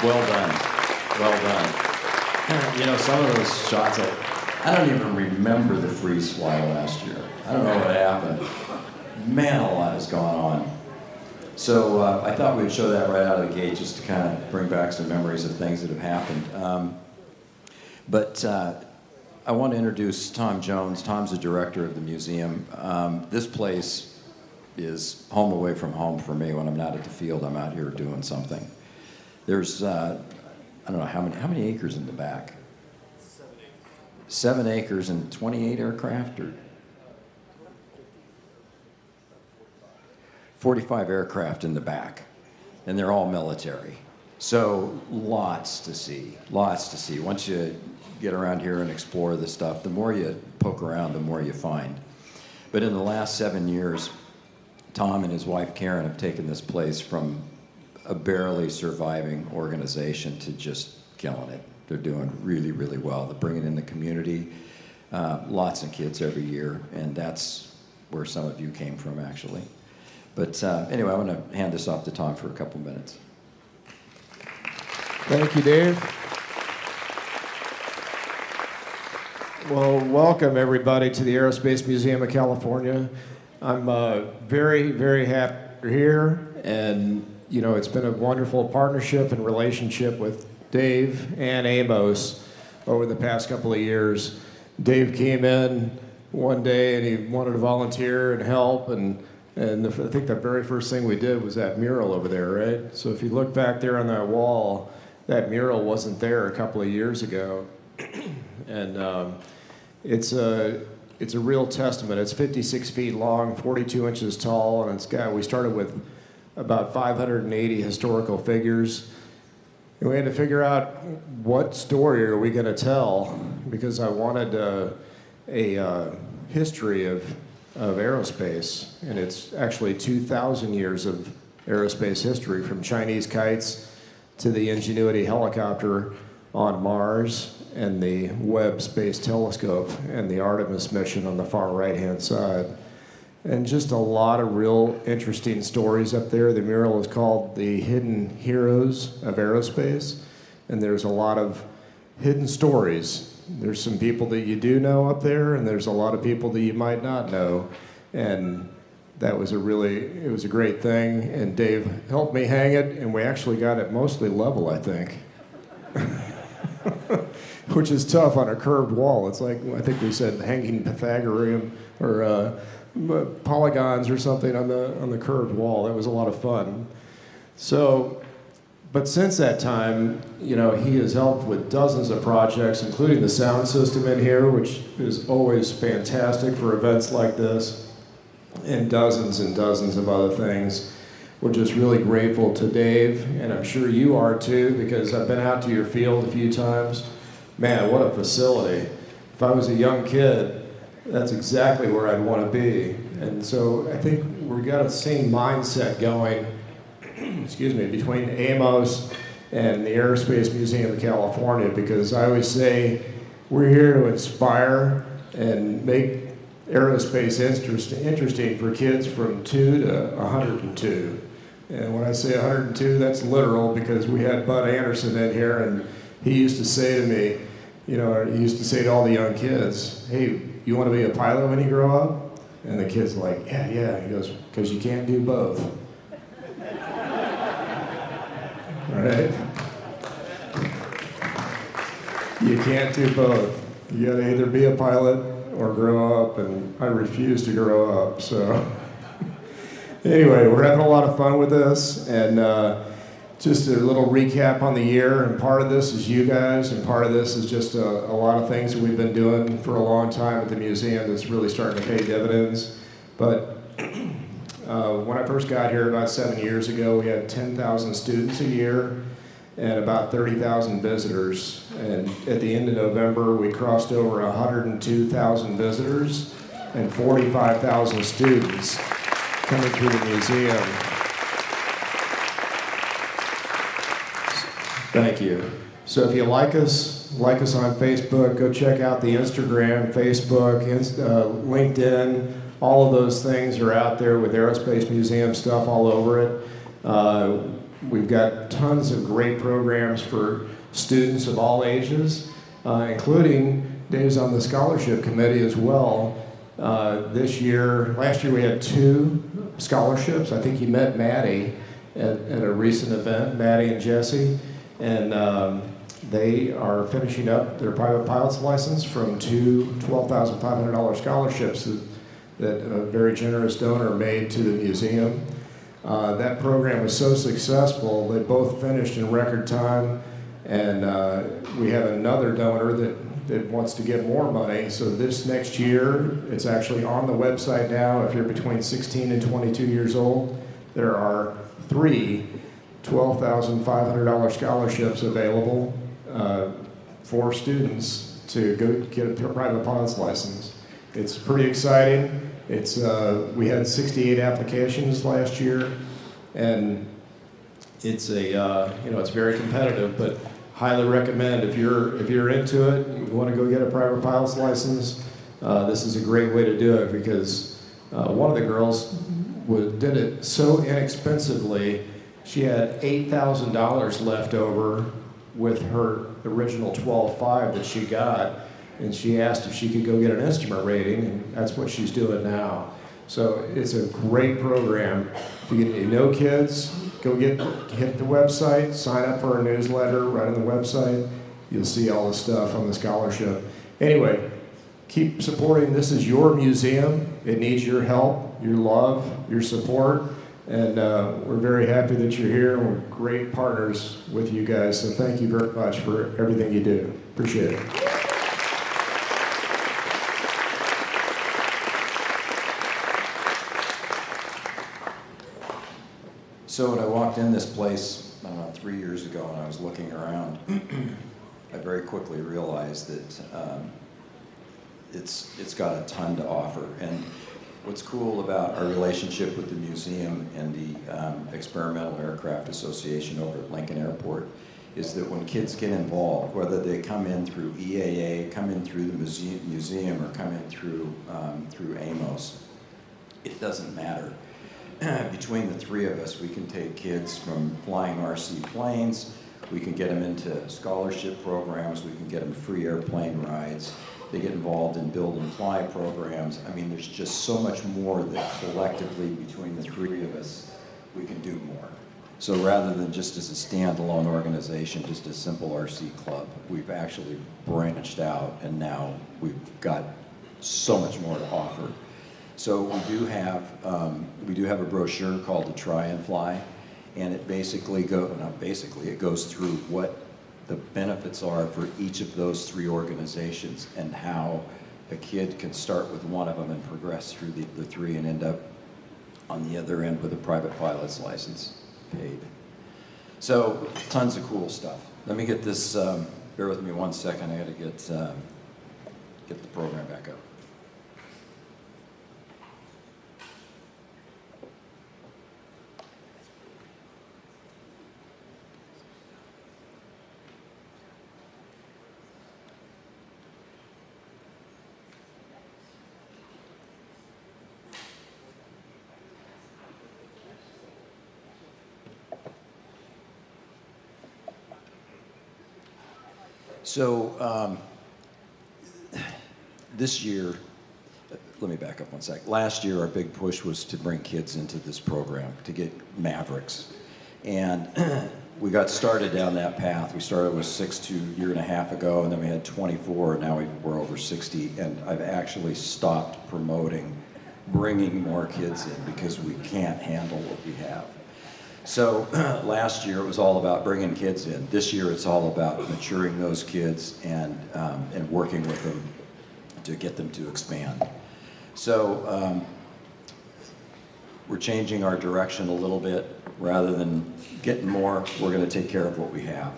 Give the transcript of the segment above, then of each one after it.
Well done. Well done. You know, some of those shots, I don't even remember the freeze fly last year. I don't know what happened. Man, a lot has gone on. So I thought we'd show that right out of the gate just to kind of bring back some memories of things that have happened. But I want to introduce Tom Jones. Tom's the director of the museum. This place is home away from home for me. When I'm not at the field, I'm out here doing something. There's, I don't know, how many acres in the back? 7 acres and 28 aircraft, or 45 aircraft in the back, and they're all military. So lots to see, lots to see. Once you get around here and explore the stuff, the more you poke around, the more you find. But in the last 7 years, Tom and his wife Karen have taken this place from a barely surviving organization to just killing it. They're doing really, really well. They're bringing in the community, lots of kids every year, and that's where some of you came from, actually. But anyway, I'm going to hand this off to Tom for a couple minutes. Thank you, Dave. Well, welcome everybody to the Aerospace Museum of California. I'm very, very happy you're here, and you know, it's been a wonderful partnership and relationship with Dave and Amos over the past couple of years. Dave came in one day and he wanted to volunteer and help, and I think the very first thing we did was that mural over there, right? So if you look back there on that wall, that mural wasn't there a couple of years ago. And it's a real testament. It's 56 feet long, 42 inches tall, and we started with about 580 historical figures. And we had to figure out what story are we going to tell, because I wanted a history of aerospace, and it's actually 2,000 years of aerospace history, from Chinese kites to the Ingenuity helicopter on Mars, and the Webb Space Telescope, and the Artemis mission on the far right-hand side. And just a lot of real interesting stories up there. The mural is called The Hidden Heroes of Aerospace, and there's a lot of hidden stories. There's some people that you do know up there, and there's a lot of people that you might not know. And that was it was a great thing, and Dave helped me hang it, and we actually got it mostly level, I think. Which is tough on a curved wall. It's like, I think we said hanging Pythagorean or polygons or something on the curved wall. That was a lot of fun. So, but since that time, you know, he has helped with dozens of projects, including the sound system in here, which is always fantastic for events like this, and dozens of other things. We're just really grateful to Dave, and I'm sure you are too, because I've been out to your field a few times. Man, what a facility. If I was a young kid, that's exactly where I'd want to be. And so I think we've got the same mindset going, excuse me, between Amos and the Aerospace Museum of California, because I always say we're here to inspire and make aerospace interesting for kids from 2 to 102. And when I say 102, that's literal, because we had Bud Anderson in here, and he used to say to me, you know, he used to say to all the young kids, hey, you want to be a pilot when you grow up? And the kid's like, yeah. He goes, because you can't do both. Right? You can't do both. You got to either be a pilot or grow up, and I refuse to grow up, so. Anyway, we're having a lot of fun with this, and just a little recap on the year, and part of this is you guys, and part of this is just a lot of things that we've been doing for a long time at the museum that's really starting to pay dividends. But when I first got here about 7 years ago, we had 10,000 students a year and about 30,000 visitors. And at the end of November, we crossed over 102,000 visitors and 45,000 students coming through the museum. Thank you. So if you like us on Facebook, go check out the Instagram, Facebook, LinkedIn. All of those things are out there with Aerospace Museum stuff all over it. we've got tons of great programs for students of all ages, including Dave's on the scholarship committee as well. Last year we had 2 scholarships. I think you met Maddie at a recent event, Maddie and Jesse, and they are finishing up their private pilot's license from 2 $12,500 scholarships that a very generous donor made to the museum. That program was so successful, they both finished in record time, and we have another donor that wants to get more money. So this next year, it's actually on the website now. If you're between 16 and 22 years old, there are 3 $12,500 scholarships available for students to go get a private pilot's license. It's pretty exciting. We had 68 applications last year, and it's it's very competitive, but highly recommend if you're into it, you want to go get a private pilot's license, this is a great way to do it, because one of the girls did it so inexpensively. She had $8,000 left over with her original 12.5 that she got, and she asked if she could go get an instrument rating, and that's what she's doing now. So it's a great program. If you know kids, go hit the website, sign up for our newsletter right on the website. You'll see all the stuff on the scholarship. Anyway, keep supporting. This is your museum. It needs your help, your love, your support. And we're very happy that you're here, and we're great partners with you guys. So thank you very much for everything you do. Appreciate it. So when I walked in this place, I don't know, 3 years ago, and I was looking around, I very quickly realized that it's got a ton to offer. And what's cool about our relationship with the museum and the Experimental Aircraft Association over at Lincoln Airport is that when kids get involved, whether they come in through EAA, come in through the museum, or come in through Amos, it doesn't matter. Between the 3 of us, we can take kids from flying RC planes, we can get them into scholarship programs, we can get them free airplane rides, they get involved in build and fly programs. I mean, there's just so much more that collectively between the 3 of us, we can do more. So rather than just as a standalone organization, just a simple RC club, we've actually branched out, and now we've got so much more to offer. So we do have a brochure called the Try and Fly, and it basically it goes through what the benefits are for each of those 3 organizations, and how a kid can start with one of them and progress through the 3 and end up on the other end with a private pilot's license paid. So tons of cool stuff. Let me get this, bear with me 1 second, I gotta get the program back up. So this year, let me back up 1 sec. Last year, our big push was to bring kids into this program, to get Mavrix. And we got started down that path. We started with 6 a year and a half ago, and then we had 24, and now we're over 60. And I've actually stopped promoting bringing more kids in because we can't handle what we have. So last year it was all about bringing kids in. This year it's all about maturing those kids and working with them to get them to expand. So we're changing our direction a little bit. Rather than getting more, we're going to take care of what we have.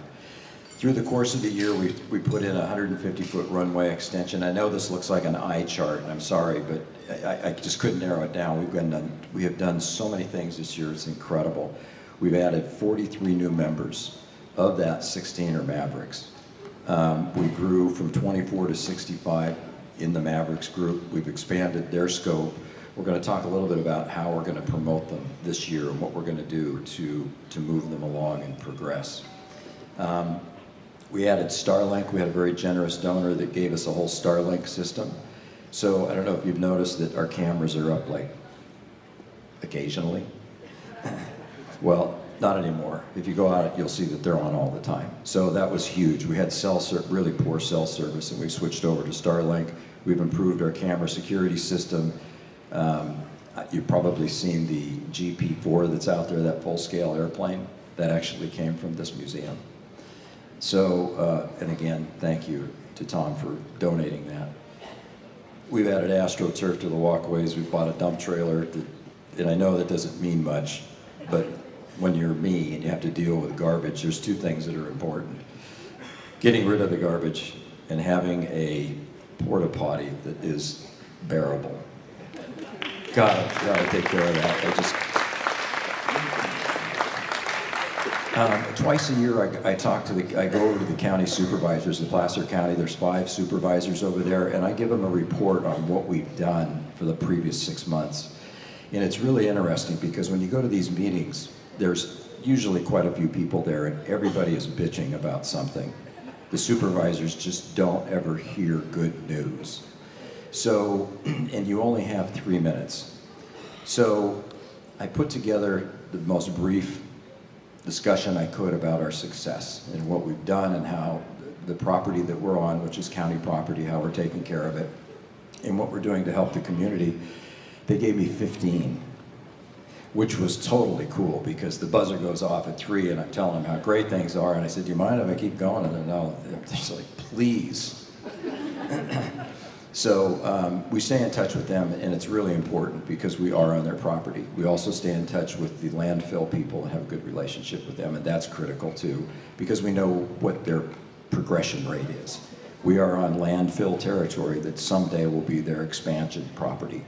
Through the course of the year, we put in a 150-foot runway extension. I know this looks like an eye chart, and I'm sorry, but I just couldn't narrow it down. We have done so many things this year, it's incredible. We've added 43 new members. Of that, 16 are Mavrix. We grew from 24 to 65 in the Mavrix group. We've expanded their scope. We're going to talk a little bit about how we're going to promote them this year and what we're going to do to move them along and progress. We added Starlink. We had a very generous donor that gave us a whole Starlink system. So I don't know if you've noticed that our cameras are up like occasionally. Well, not anymore. If you go out, you'll see that they're on all the time. So that was huge. We had really poor cell service, and we've switched over to Starlink. We've improved our camera security system. You've probably seen the GP4 that's out there, that full-scale airplane. That actually came from this museum. So, and again, thank you to Tom for donating that. We've added AstroTurf to the walkways. We've bought a dump trailer, and I know that doesn't mean much, but when you're me and you have to deal with garbage, there's two things that are important. Getting rid of the garbage and having a porta potty that is bearable. Gotta take care of that. Twice a year, I go over to the county supervisors in Placer County. There's 5 supervisors over there, and I give them a report on what we've done for the previous 6 months. And it's really interesting because when you go to these meetings, there's usually quite a few people there, and everybody is bitching about something. The supervisors just don't ever hear good news. So, and you only have 3 minutes. So I put together the most brief discussion I could about our success and what we've done and how the property that we're on, which is county property, how we're taking care of it, and what we're doing to help the community. They gave me 15, which was totally cool because the buzzer goes off at 3 and I'm telling them how great things are, and I said, do you mind if I keep going? And they're just like, please. So we stay in touch with them, and it's really important because we are on their property. We also stay in touch with the landfill people and have a good relationship with them, and that's critical too, because we know what their progression rate is. We are on landfill territory that someday will be their expansion property.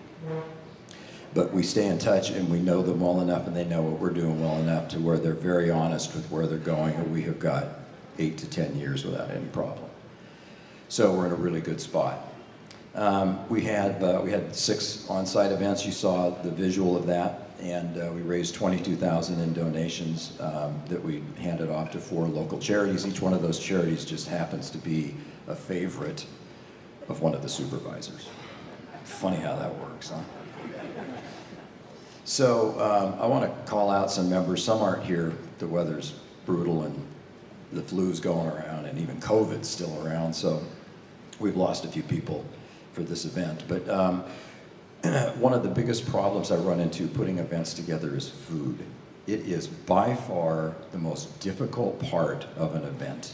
But we stay in touch, and we know them well enough, and they know what we're doing well enough to where they're very honest with where they're going, and we have got 8 to 10 years without any problem. So we're in a really good spot. We had 6 on-site events. You saw the visual of that, and we raised $22,000 in donations that we handed off to 4 local charities. Each one of those charities just happens to be a favorite of one of the supervisors. Funny how that works, huh? So I want to call out some members. Some aren't here. The weather's brutal, and the flu's going around, and even COVID's still around, so we've lost a few people for this event. But one of the biggest problems I run into putting events together is food. It is by far the most difficult part of an event.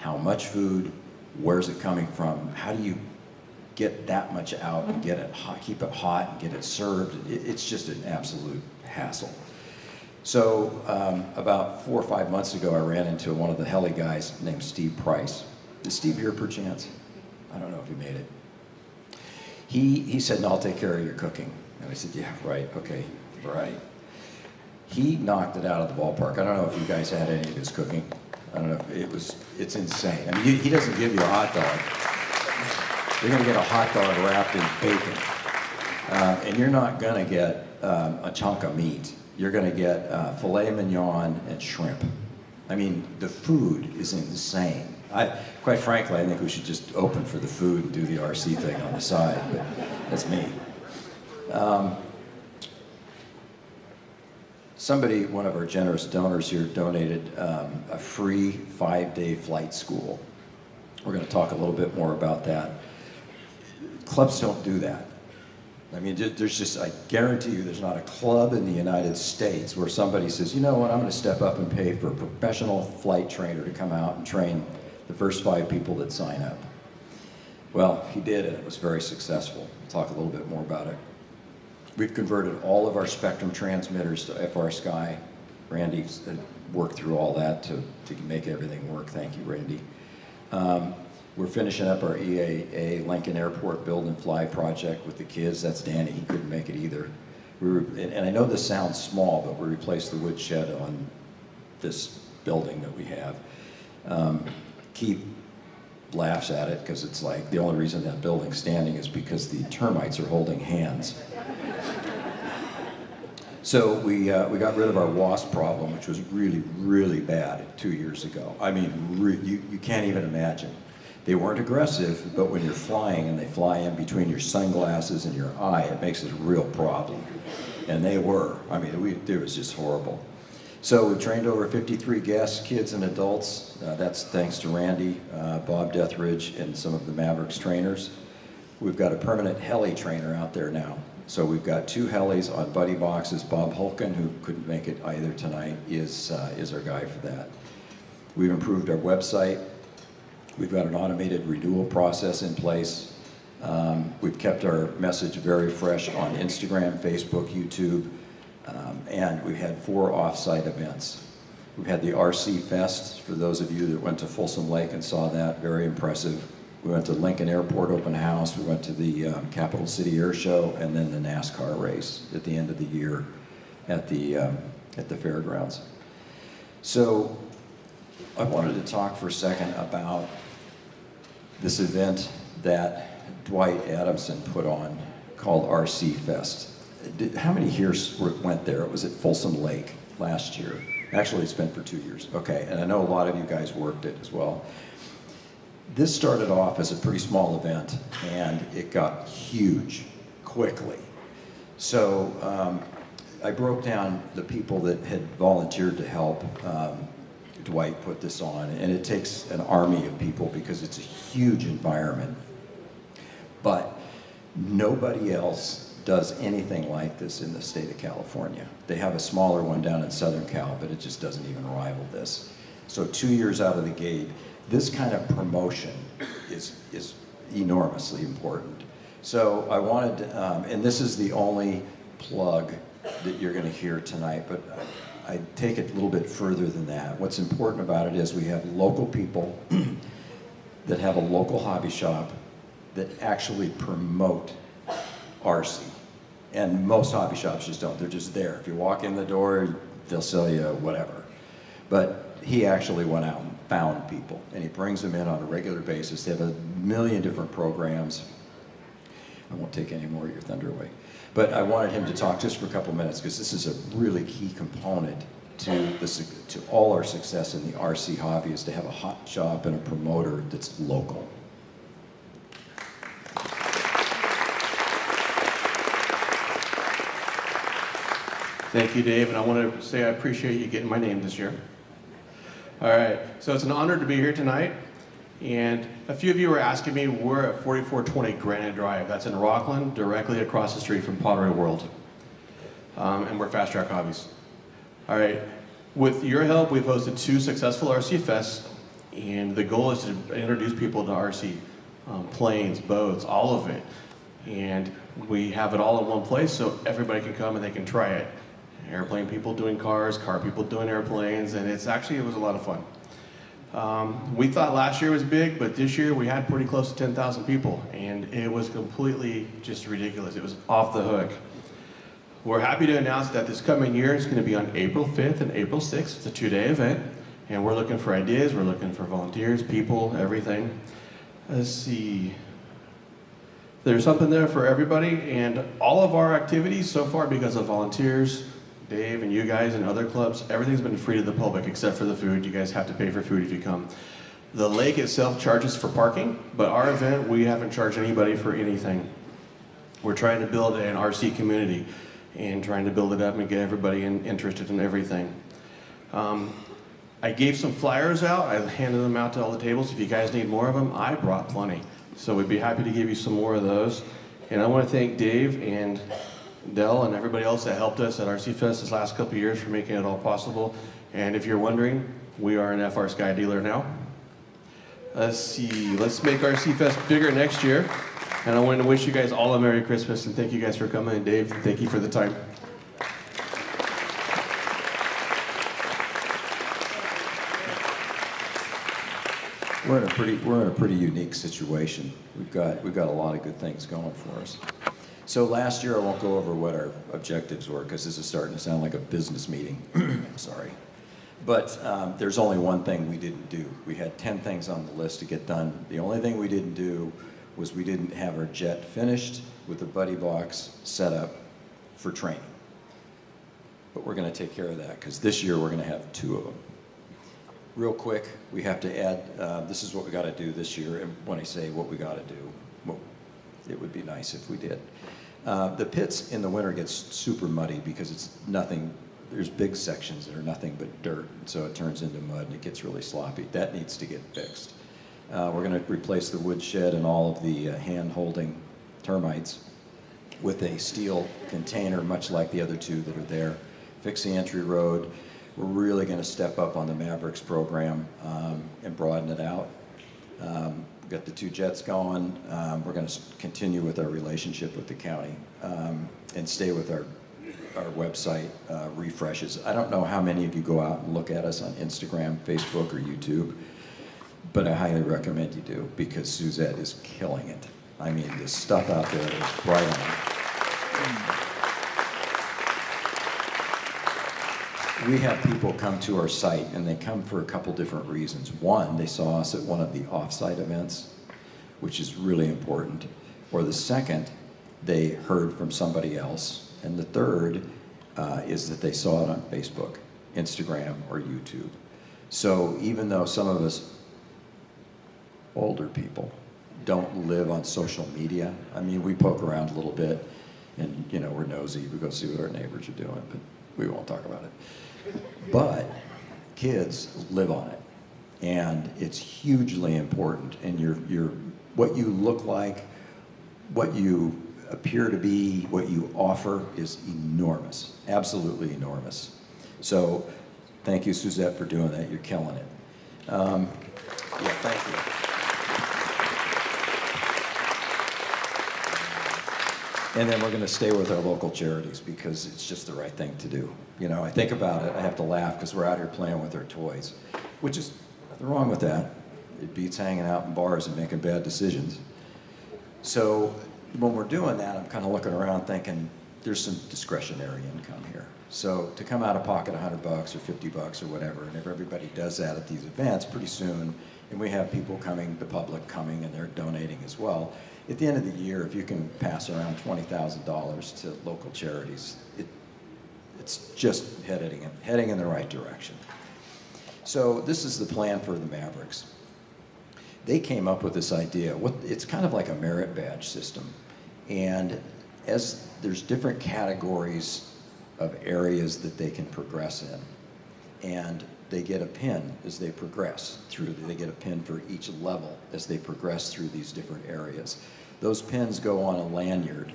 How much food, where's it coming from, how do you get that much out and get it hot, keep it hot and get it served. It's just an absolute hassle. So about 4 or 5 months ago, I ran into one of the heli guys named Steve Price. Is Steve here perchance? I don't know if he made it. He said, no, I'll take care of your cooking. And I said, yeah, right, okay, right. He knocked it out of the ballpark. I don't know if you guys had any of his cooking. I don't know if it's insane. I mean, he doesn't give you a hot dog. You're gonna get a hot dog wrapped in bacon. And you're not gonna get a chunk of meat. You're gonna get filet mignon and shrimp. I mean, the food is insane. Quite frankly, I think we should just open for the food and do the RC thing on the side, but that's me. One of our generous donors here, donated a free 5-day flight school. We're going to talk a little bit more about that. Clubs don't do that. I mean, I guarantee you there's not a club in the United States where somebody says, you know what, I'm going to step up and pay for a professional flight trainer to come out and train the first 5 people that sign up. Well, he did, and it was very successful. We'll talk a little bit more about it. We've converted all of our Spectrum transmitters to FR Sky. Randy worked through all that to make everything work. Thank you, Randy. We're finishing up our EAA Lincoln Airport Build and Fly project with the kids. That's Danny. He couldn't make it either. And I know this sounds small, but we replaced the wood shed on this building that we have. Keith laughs at it because it's like the only reason that building's standing is because the termites are holding hands. So we got rid of our wasp problem, which was really, really bad 2 years ago. I mean, you can't even imagine. They weren't aggressive, but when you're flying and they fly in between your sunglasses and your eye, it makes it a real problem. And they were. I mean, it was just horrible. So we've trained over 53 guests, kids and adults. That's thanks to Randy, Bob Deathridge, and some of the Mavrix trainers. We've got a permanent heli trainer out there now. So we've got 2 helis on buddy boxes. Bob Hulkin, who couldn't make it either tonight, is our guy for that. We've improved our website. We've got an automated renewal process in place. We've kept our message very fresh on Instagram, Facebook, YouTube, and we've had 4 off-site events. We've had the RC Fest, for those of you that went to Folsom Lake and saw that, very impressive. We went to Lincoln Airport Open House, we went to the Capital City Air Show, and then the NASCAR race at the end of the year at the fairgrounds. So I wanted to talk for a second about this event that Dwight Adamson put on called RC Fest. How many here went there? It was at Folsom Lake last year. Actually, it's been for 2 years. Okay, and I know a lot of you guys worked it as well. This started off as a pretty small event, and it got huge quickly. So I broke down the people that had volunteered to help Dwight put this on, and it takes an army of people because it's a huge environment. But nobody else does anything like this in the state of California. They have a smaller one down in Southern Cal, but it just doesn't even rival this. So 2 years out of the gate, this kind of promotion is enormously important. So I wanted, and this is the only plug that you're going to hear tonight, but I take it a little bit further than that. What's important about it is we have local people that have a local hobby shop that actually promote RC. And most hobby shops just don't. They're just there. If you walk in the door, they'll sell you whatever. But he actually went out and found people, and he brings them in on a regular basis. They have a million different programs. I won't take any more of your thunder away. But I wanted him to talk just for a couple minutes because this is a really key component to all our success in the RC hobby, is to have a hot shop and a promoter that's local. Thank you, Dave, and I want to say I appreciate you getting my name this year. All right, so it's an honor to be here tonight, and a few of you were asking me, we're at 4420 Granite Drive. That's in Rockland, directly across the street from Pottery World, and we're Fast Track Hobbies. All right, with your help, we've hosted 2 successful RC Fests, and the goal is to introduce people to RC, planes, boats, all of it, and we have it all in one place so everybody can come and they can try it. Airplane people doing cars, car people doing airplanes, and it was a lot of fun. We thought last year was big, but this year we had pretty close to 10,000 people, and it was completely just ridiculous. It was off the hook. We're happy to announce that this coming year is going to be on April 5th and April 6th. It's a 2-day event, and we're looking for ideas, we're looking for volunteers, people, everything. Let's see. There's something there for everybody, and all of our activities so far, because of volunteers, Dave and you guys and other clubs, everything's been free to the public except for the food. You guys have to pay for food if you come. The lake itself charges for parking, but our event, we haven't charged anybody for anything. We're trying to build an RC community and trying to build it up and get everybody interested in everything. I gave some flyers out. I handed them out to all the tables. If you guys need more of them, I brought plenty. So we'd be happy to give you some more of those. And I want to thank Dave and Dell and everybody else that helped us at RC Fest this last couple of years for making it all possible. And if you're wondering, we are an FR Sky dealer now. Let's see, let's make RC Fest bigger next year. And I want to wish you guys all a Merry Christmas, and thank you guys for coming. And Dave, thank you for the time. We're in a pretty unique situation. We've got a lot of good things going for us. So last year, I won't go over what our objectives were because this is starting to sound like a business meeting. I'm sorry. But there's only one thing we didn't do. We had 10 things on the list to get done. The only thing we didn't do was we didn't have our jet finished with the buddy box set up for training. but we're going to take care of that because this year we're going to have 2 of them. Real quick, we have to add, this is what we got to do this year, and when I say what we got to do, well, it would be nice if we did. The pits in the winter gets super muddy because it's nothing, there's big sections that are nothing but dirt, so it turns into mud and it gets really sloppy. That needs to get fixed. We're going to replace the wood shed and all of the hand-holding termites with a steel container, much like the other 2 that are there. Fix the entry road. We're really going to step up on the Mavrix program and broaden it out. We've got the 2 jets going. We're going to continue with our relationship with the county and stay with our website refreshes. I don't know how many of you go out and look at us on Instagram, Facebook, or YouTube, but I highly recommend you do because Suzette is killing it. I mean, the stuff out there is bright on. We have people come to our site, and they come for a couple different reasons. One, they saw us at one of the off-site events, which is really important. Or the second, they heard from somebody else. And the third is that they saw it on Facebook, Instagram, or YouTube. So even though some of us older people don't live on social media, I mean, we poke around a little bit, and you know, we're nosy, we go see what our neighbors are doing, but we won't talk about it. But kids live on it, and it's hugely important. And what you look like, what you appear to be, what you offer is enormous, absolutely enormous. So thank you, Suzette, for doing that. You're killing it. Yeah, thank you. And then we're going to stay with our local charities because it's just the right thing to do. You know, I think about it, I have to laugh because we're out here playing with our toys, which is nothing wrong with that. It beats hanging out in bars and making bad decisions. So when we're doing that, I'm kind of looking around thinking there's some discretionary income here. So to come out of pocket $100 or $50 or whatever, and if everybody does that at these events, pretty soon, and we have people coming, the public coming, and they're donating as well. At the end of the year, if you can pass around $20,000 to local charities, it's just heading in the right direction. So this is the plan for the Mavrix. They came up with this idea. It's kind of like a merit badge system. And as there's different categories of areas that they can progress in. And they get a pin as they progress through. They get a pin for each level as they progress through these different areas. Those pins go on a lanyard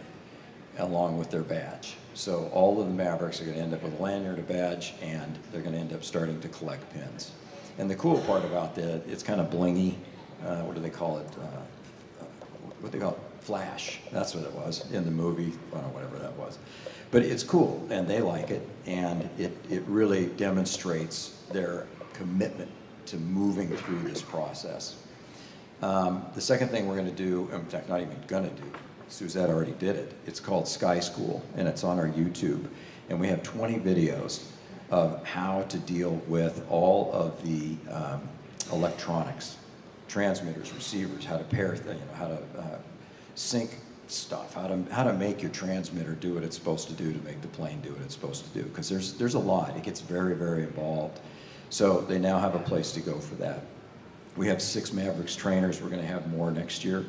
along with their badge. So all of the Mavrix are going to end up with a lanyard, a badge, and they're going to end up starting to collect pins. And the cool part about that, it's kind of blingy. What do they call it? What do they call it? Flash. That's what it was in the movie, well, whatever that was. But it's cool, and they like it, and it really demonstrates their commitment to moving through this process. The second thing we're going to do, in fact, not even going to do, Suzette already did it. It's called Sky School, and it's on our YouTube. And we have 20 videos of how to deal with all of the electronics, transmitters, receivers, how to pair, how to sync stuff, how to make your transmitter do what it's supposed to do to make the plane do what it's supposed to do. Because there's a lot. It gets very, very involved. So they now have a place to go for that. We have 6 Mavrix trainers. We're going to have more next year.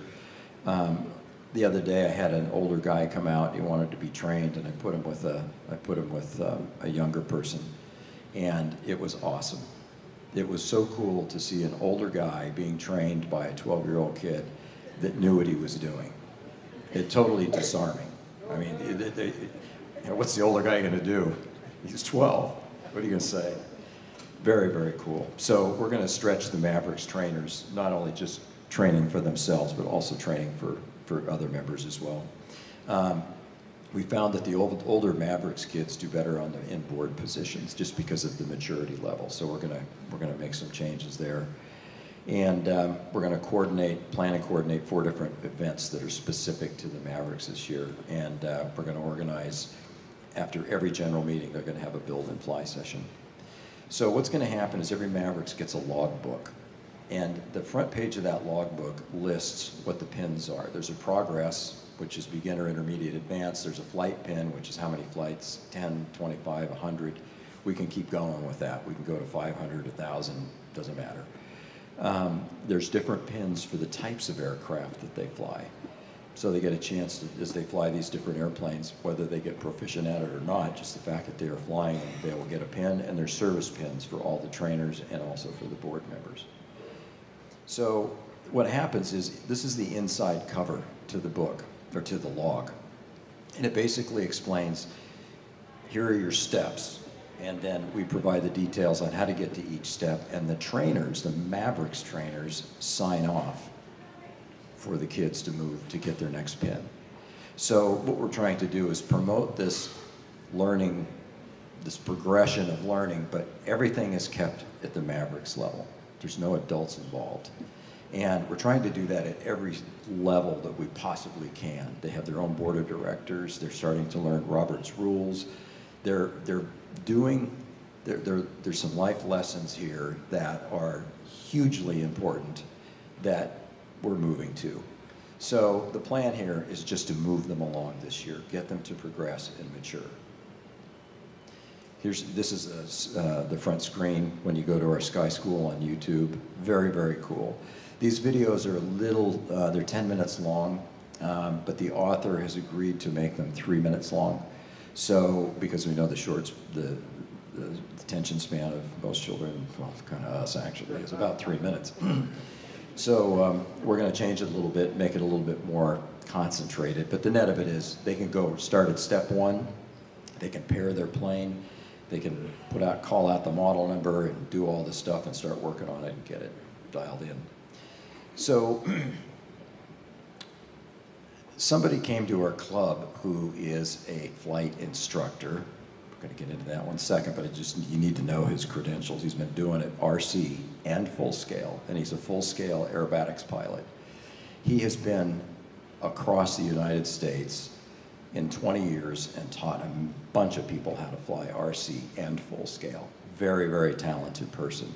The other day I had an older guy come out. He wanted to be trained, and I put him with a younger person, and it was awesome. It was so cool to see an older guy being trained by a 12-year-old kid that knew what he was doing. It totally disarming. I mean, what's the older guy going to do? He's 12. What are you going to say? Very, very cool. So we're going to stretch the Mavrix trainers, not only just training for themselves, but also training for other members as well. We found that the older Mavrix kids do better on the inboard positions just because of the maturity level. So we're gonna make some changes there. And we're going to plan and coordinate 4 different events that are specific to the Mavrix this year. And we're going to organize, after every general meeting, they're going to have a build and fly session. So what's going to happen is every Mavrix gets a log book. And the front page of that logbook lists what the pins are. There's a progress, which is beginner, intermediate, advanced. There's a flight pin, which is how many flights, 10, 25, 100. We can keep going with that. We can go to 500, 1,000, doesn't matter. There's different pins for the types of aircraft that they fly. So they get a chance to, as they fly these different airplanes, whether they get proficient at it or not, just the fact that they are flying them, they will get a pin, and there's service pins for all the trainers and also for the board members. So what happens is, this is the inside cover to the book, or to the log. And it basically explains, here are your steps. And then we provide the details on how to get to each step. And the trainers, the Mavrix trainers, sign off for the kids to move to get their next pin. So what we're trying to do is promote this learning, this progression of learning, but everything is kept at the Mavrix level. There's no adults involved. And we're trying to do that at every level that we possibly can. They have their own board of directors. They're starting to learn Robert's rules. There's some life lessons here that are hugely important that we're moving to. So the plan here is just to move them along this year, get them to progress and mature. This is the front screen when you go to our Sky School on YouTube. Very, very cool. These videos are a little, they're 10 minutes long, but the author has agreed to make them 3 minutes long. So, because we know the attention span of most children, well, kind of us actually, is about 3 minutes. So we're going to change it a little bit, make it a little bit more concentrated. But the net of it is, they can go start at step 1, they can pair their plane, they can call out the model number and do all this stuff and start working on it and get it dialed in. So somebody came to our club who is a flight instructor. We're going to get into that one second, but you need to know his credentials. He's been doing it RC and full scale, and he's a full scale aerobatics pilot. He has been across the United States in 20 years and taught a bunch of people how to fly RC and full scale. Very, very talented person.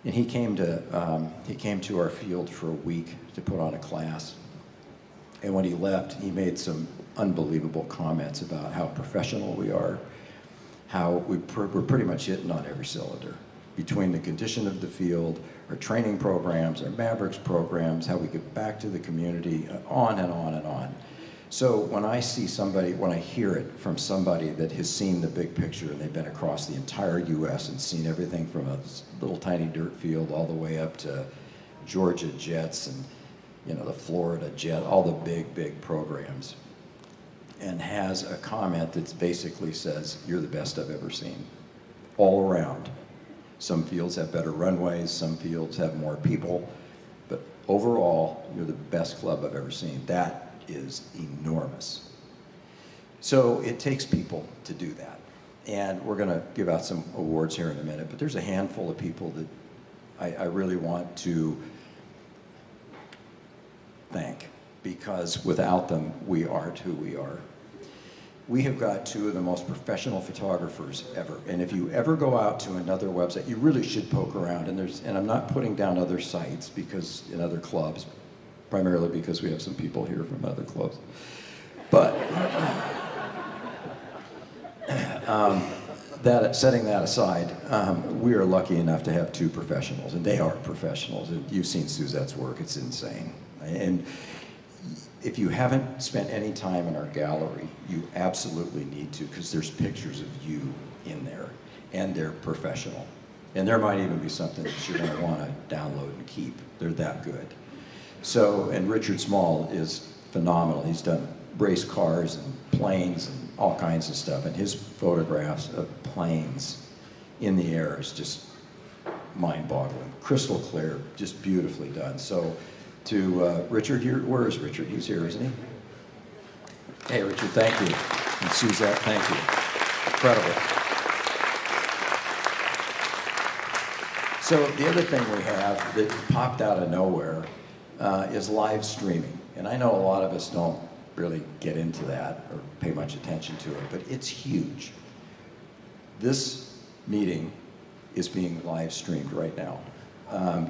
And he came to our field for a week to put on a class. And when he left, he made some unbelievable comments about how professional we are, how we're pretty much hitting on every cylinder. Between the condition of the field, our training programs, our Mavrix programs, how we give back to the community, on and on and on. So when I see somebody, when I hear it from somebody that has seen the big picture and they've been across the entire US and seen everything from a little tiny dirt field all the way up to Georgia Jets and the Florida Jet, all the big, big programs, and has a comment that basically says, you're the best I've ever seen, all around. Some fields have better runways, some fields have more people, but overall, you're the best club I've ever seen. That is enormous. So it takes people to do that. And we're going to give out some awards here in a minute, but there's a handful of people that I really want to thank, because without them, we aren't who we are. We have got 2 of the most professional photographers ever. And if you ever go out to another website, you really should poke around. And I'm not putting down other sites because in other clubs, primarily because we have some people here from other clubs. But setting that aside, we are lucky enough to have 2 professionals, and they are professionals. And you've seen Suzette's work, it's insane. And if you haven't spent any time in our gallery, you absolutely need to, because there's pictures of you in there, and they're professional. And there might even be something that you're going to want to download and keep. They're that good. So, and Richard Small is phenomenal. He's done race cars and planes and all kinds of stuff, and his photographs of planes in the air is just mind-boggling. Crystal clear, just beautifully done. So to Richard here, where is Richard? He's here, isn't he? Hey, Richard, thank you. And Suzette, thank you. Incredible. So the other thing we have that popped out of nowhere is live streaming. And I know a lot of us don't really get into that or pay much attention to it, but it's huge. This meeting is being live streamed right now.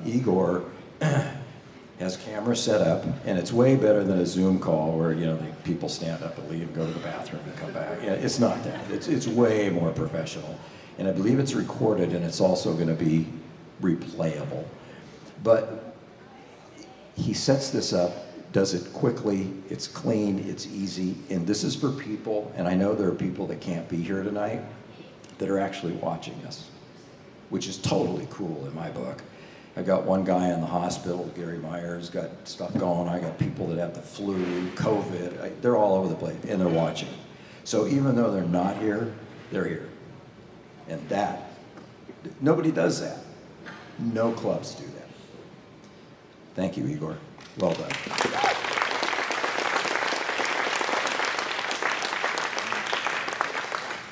Igor has cameras set up, and it's way better than a Zoom call where, you know, the people stand up and leave and go to the bathroom and come back. Yeah, it's not that. It's way more professional. And I believe it's recorded, and it's also going to be replayable. But he sets this up, does it quickly, it's clean, it's easy, and this is for people, and I know there are people that can't be here tonight that are actually watching us, which is totally cool in my book. I got one guy in the hospital, Gary Myers, got stuff going. I got people that have the flu, COVID. They're all over the place, and they're watching. So even though they're not here, they're here. And that, nobody does that. No clubs do that. Thank you, Igor. Well done.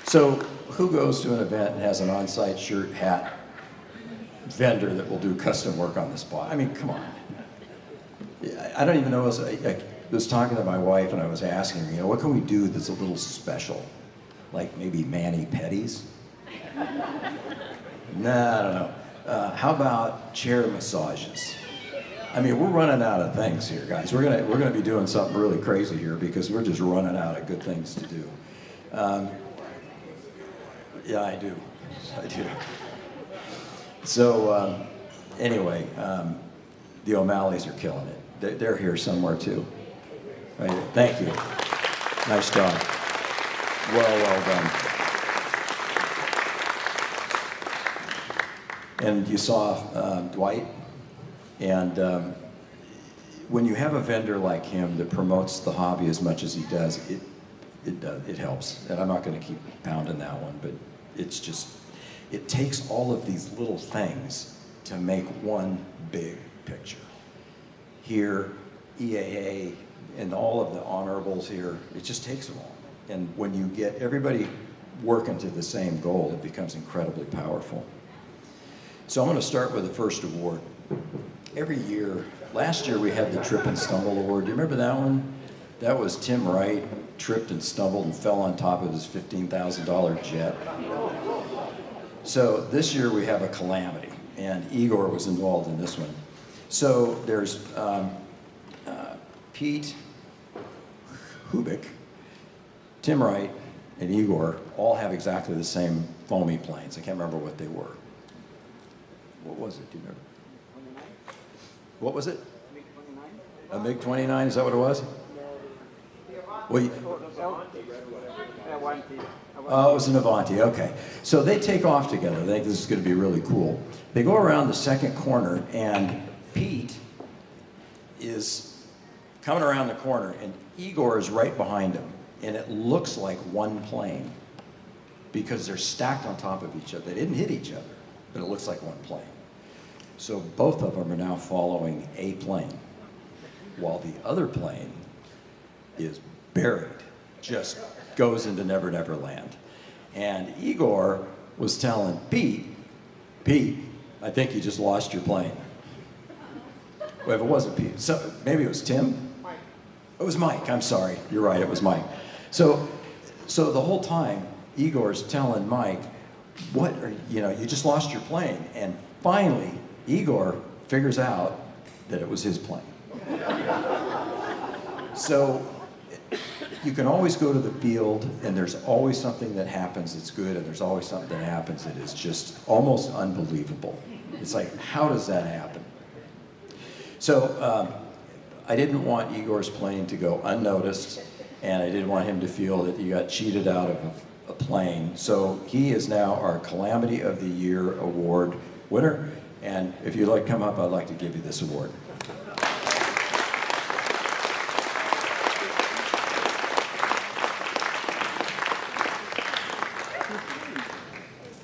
So who goes to an event and has an on-site shirt, hat, vendor that will do custom work on the spot? I mean, come on. I don't even know. I was talking to my wife and I was asking her, you know, what can we do that's a little special? Like maybe mani-pedis? Nah, I don't know. How about chair massages? I mean, we're running out of things here, guys. We're gonna be doing something really crazy here because we're just running out of good things to do. Yeah, I do. So anyway, the O'Malleys are killing it. They're here somewhere too. Right here. Thank you. Nice job. Well done. And you saw Dwight, and when you have a vendor like him that promotes the hobby as much as he does, it helps. And I'm not going to keep pounding that one, but it's just, it takes all of these little things to make one big picture. Here, EAA, and all of the honorables here, it just takes them all. And when you get everybody working to the same goal, it becomes incredibly powerful. So I'm going to start with the first award. Every year, last year we had the Trip and Stumble Award. Do you remember that one? That was Tim Wright tripped and stumbled and fell on top of his $15,000 jet. So this year we have a calamity, and Igor was involved in this one. So there's Pete Hubik, Tim Wright, and Igor all have exactly the same foamy planes. I can't remember what they were. What was it? Do you remember? What was it? A MiG-29? Is that what it was? Well, oh, it was an Avanti, okay. So they take off together. They think this is going to be really cool. They go around the second corner, and Pete is coming around the corner, and Igor is right behind him. And it looks like one plane because they're stacked on top of each other. They didn't hit each other, but it looks like one plane. So both of them are now following a plane, while the other plane is buried, just goes into Never Never Land. And Igor was telling Pete, I think you just lost your plane. Well, if it wasn't Pete, so maybe it was Tim? Mike. It was Mike, I'm sorry. You're right, it was Mike. So the whole time, Igor's telling Mike, you just lost your plane. And finally, Igor figures out that it was his plane. So you can always go to the field, and there's always something that happens that's good, and there's always something that happens that is just almost unbelievable. It's like, how does that happen? So I didn't want Igor's plane to go unnoticed, and I didn't want him to feel that he got cheated out of a plane. So he is now our Calamity of the Year Award winner. And if you'd like to come up, I'd like to give you this award.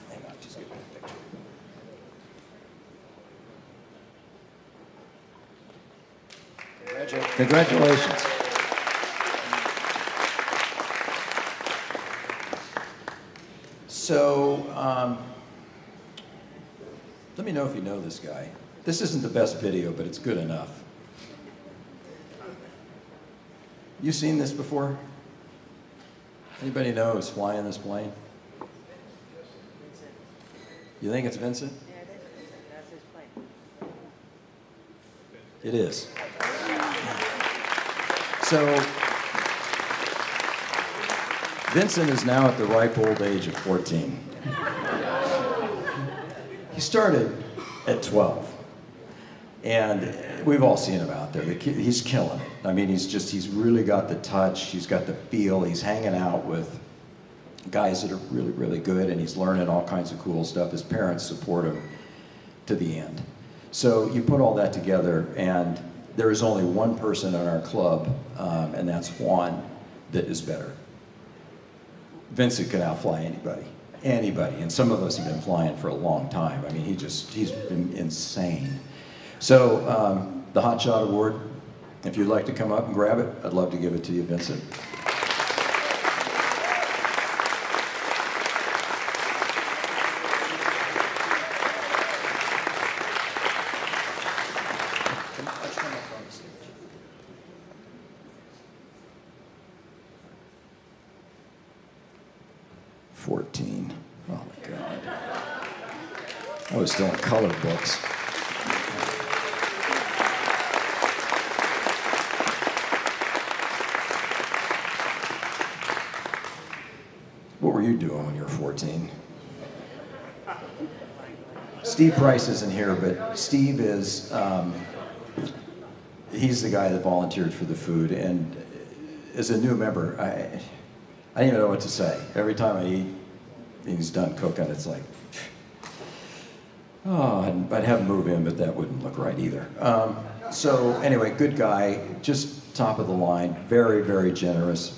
Hang on, just give me a picture. Congratulations. So, let me know if you know this guy. This isn't the best video, but it's good enough. You seen this before? Anybody know who's flying this plane? You think it's Vincent? Yeah, that's his plane. It is. So, Vincent is now at the ripe old age of 14. He started at 12. And we've all seen him out there. The kid, he's killing it. I mean, he's really got the touch, he's got the feel, he's hanging out with guys that are really, really good, and he's learning all kinds of cool stuff. His parents support him to the end. So you put all that together, and there is only one person in our club, and that's Juan, that is better. Vincent can outfly anybody, and some of us have been flying for a long time. I mean, he's been insane. So the Hot Shot Award, if you'd like to come up and grab it, I'd love to give it to you, Vincent. Let's come up on the stage. 14. Oh my God. I was still in color books. What were you doing when you were 14? Steve Price isn't here, but Steve is, he's the guy that volunteered for the food, and as a new member, I didn't even know what to say. Every time I eat, and he's done cooking, it's like, oh, I'd have him move in, but that wouldn't look right either. So anyway, good guy, just top of the line, very, very generous.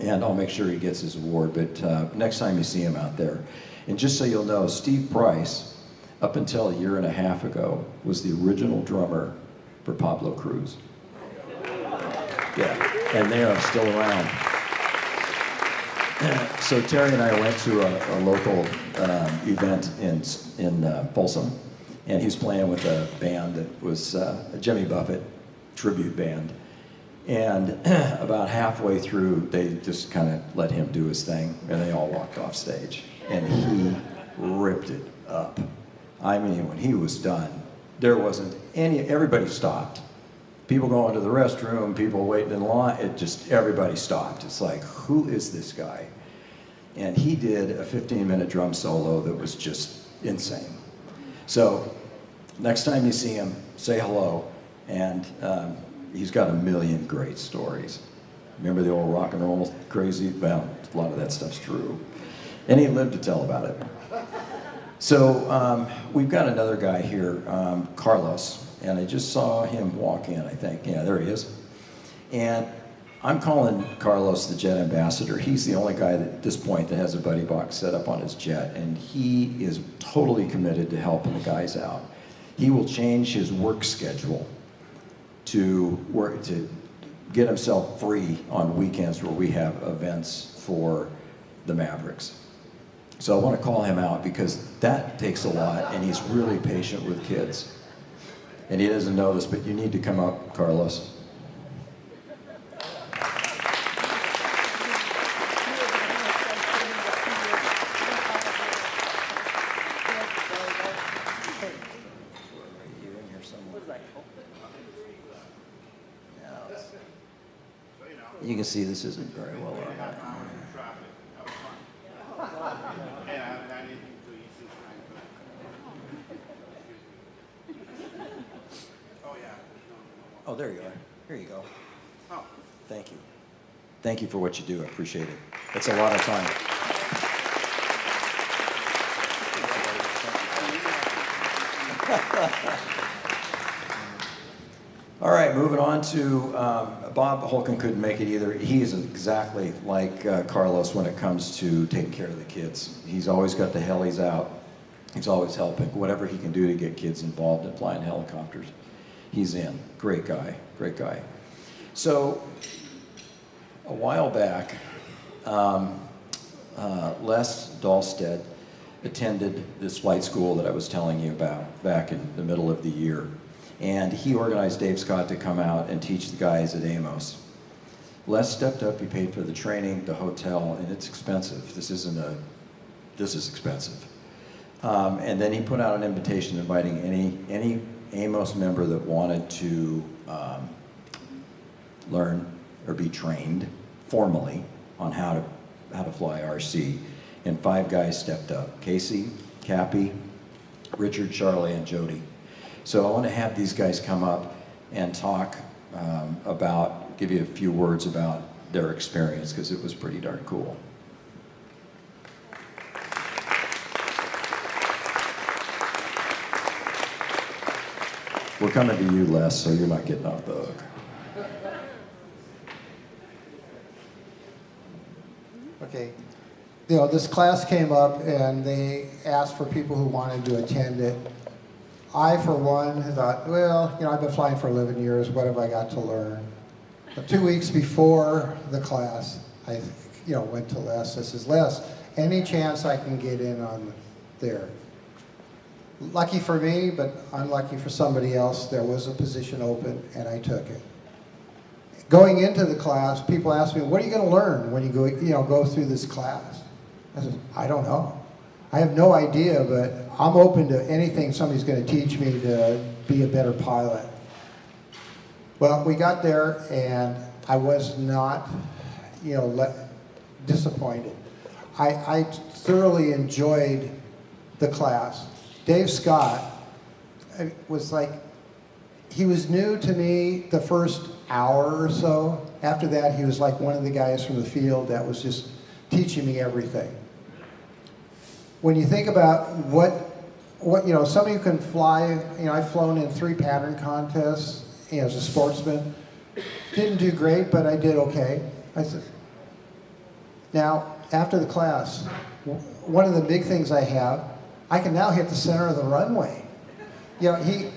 And I'll make sure he gets his award, but next time you see him out there. And just so you'll know, Steve Price, up until a year and a half ago, was the original drummer for Pablo Cruz. Yeah, and they are still around. So Terry and I went to a local event in Folsom, and he was playing with a band that was a Jimmy Buffett tribute band. And about halfway through, they just kind of let him do his thing, and they all walked off stage. And he ripped it up. I mean, when he was done, there wasn't everybody stopped. People going to the restroom, people waiting in line, everybody stopped. It's like, who is this guy? And he did a 15-minute drum solo that was just insane. So next time you see him, say hello, and he's got a million great stories. Remember the old rock and roll crazy? Well, a lot of that stuff's true. And he lived to tell about it. So we've got another guy here, Carlos, and I just saw him walk in, I think. Yeah, there he is. And I'm calling Carlos the jet ambassador. He's the only guy that, at this point that has a buddy box set up on his jet, and he is totally committed to helping the guys out. He will change his work schedule to get himself free on weekends where we have events for the Mavrix. So I want to call him out because that takes a lot, and he's really patient with kids. And he doesn't know this, but you need to come up, Carlos. You can see this isn't very well organized. Oh, there you are. Here you go. Thank you. Thank you for what you do. I appreciate it. It's a lot of time. All right, moving on to Bob Holken couldn't make it either. He is exactly like Carlos when it comes to taking care of the kids. He's always got the helis out. He's always helping. Whatever he can do to get kids involved in flying helicopters, he's in. Great guy, great guy. So a while back, Les Dahlstedt attended this flight school that I was telling you about back in the middle of the year. And he organized Dave Scott to come out and teach the guys at Amos. Les stepped up, he paid for the training, the hotel, and it's expensive. This is expensive. And then he put out an invitation inviting Amos member that wanted to learn or be trained formally on how to fly RC, and 5 guys stepped up: Casey, Cappy, Richard, Charlie, and Jody. So I want to have these guys come up and talk give you a few words about their experience, because it was pretty darn cool. We're coming to you, Les, so you're not getting off the hook. Okay. You know, this class came up and they asked for people who wanted to attend it. I, for one, thought, well, you know, I've been flying for 11 years. What have I got to learn? But 2 weeks before the class, I, you know, went to Les. I says, Les, any chance I can get in on there? Lucky for me, but unlucky for somebody else, there was a position open and I took it. Going into the class, people ask me, what are you going to learn when you go through this class? I said, I don't know. I have no idea, but I'm open to anything somebody's going to teach me to be a better pilot. Well, we got there and I was not, you know, disappointed. I thoroughly enjoyed the class. Dave Scott was like, he was new to me the first hour or so. After that, he was like one of the guys from the field that was just teaching me everything. When you think about what you know, somebody who can fly, you know, I've flown in 3 pattern contests, you know, as a sportsman. Didn't do great, but I did okay. I said, now, after the class, one of the big things I have, I can now hit the center of the runway. You know, you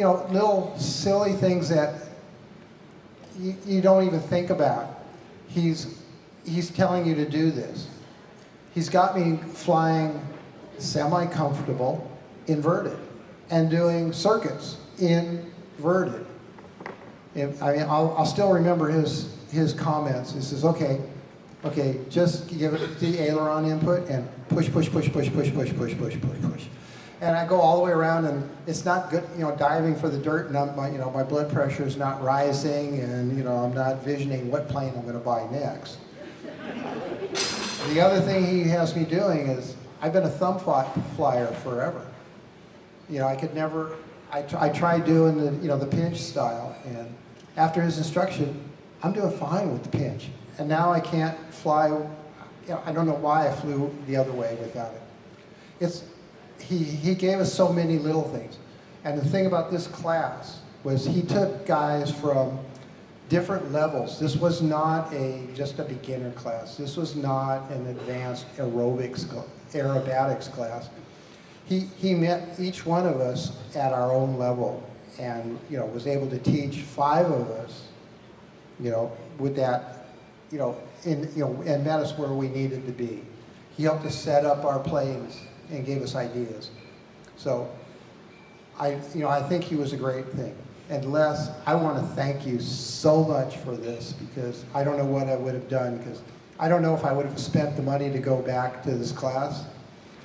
know, little silly things that you don't even think about. He's telling you to do this. He's got me flying semi-comfortable, inverted, and doing circuits inverted. I mean, I'll still remember his comments. He says, okay, just give it the aileron input and push, push, push, push, push, push, push, push, push, push. And I go all the way around, and it's not good, you know, diving for the dirt, and my blood pressure is not rising, and, you know, I'm not visioning what plane I'm going to buy next. The other thing he has me doing is, I've been a thumb flyer forever. You know, I could never, I tried doing the pinch style, and after his instruction, I'm doing fine with the pinch. And now I can't fly, you know, I don't know why I flew the other way without it. He gave us so many little things. And the thing about this class was he took guys from different levels. This was not just a beginner class. This was not an advanced aerobatics class. He met each one of us at our own level, and, you know, was able to teach 5 of us, you know, with that, you know, and met us where we needed to be. He helped us set up our planes and gave us ideas. So I think he was a great thing. And Les, I want to thank you so much for this, because I don't know what I would have done, because I don't know if I would have spent the money to go back to this class.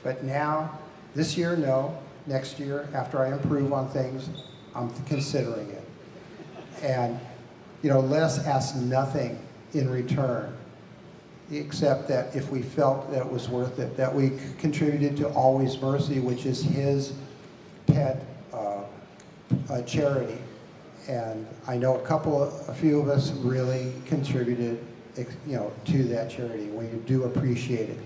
But now, this year, no. Next year, after I improve on things, I'm considering it. And, you know, Les asked nothing in return, except that if we felt that it was worth it, that we contributed to Always Mercy, which is his pet charity. And I know a few of us really contributed, you know, to that charity. We do appreciate it.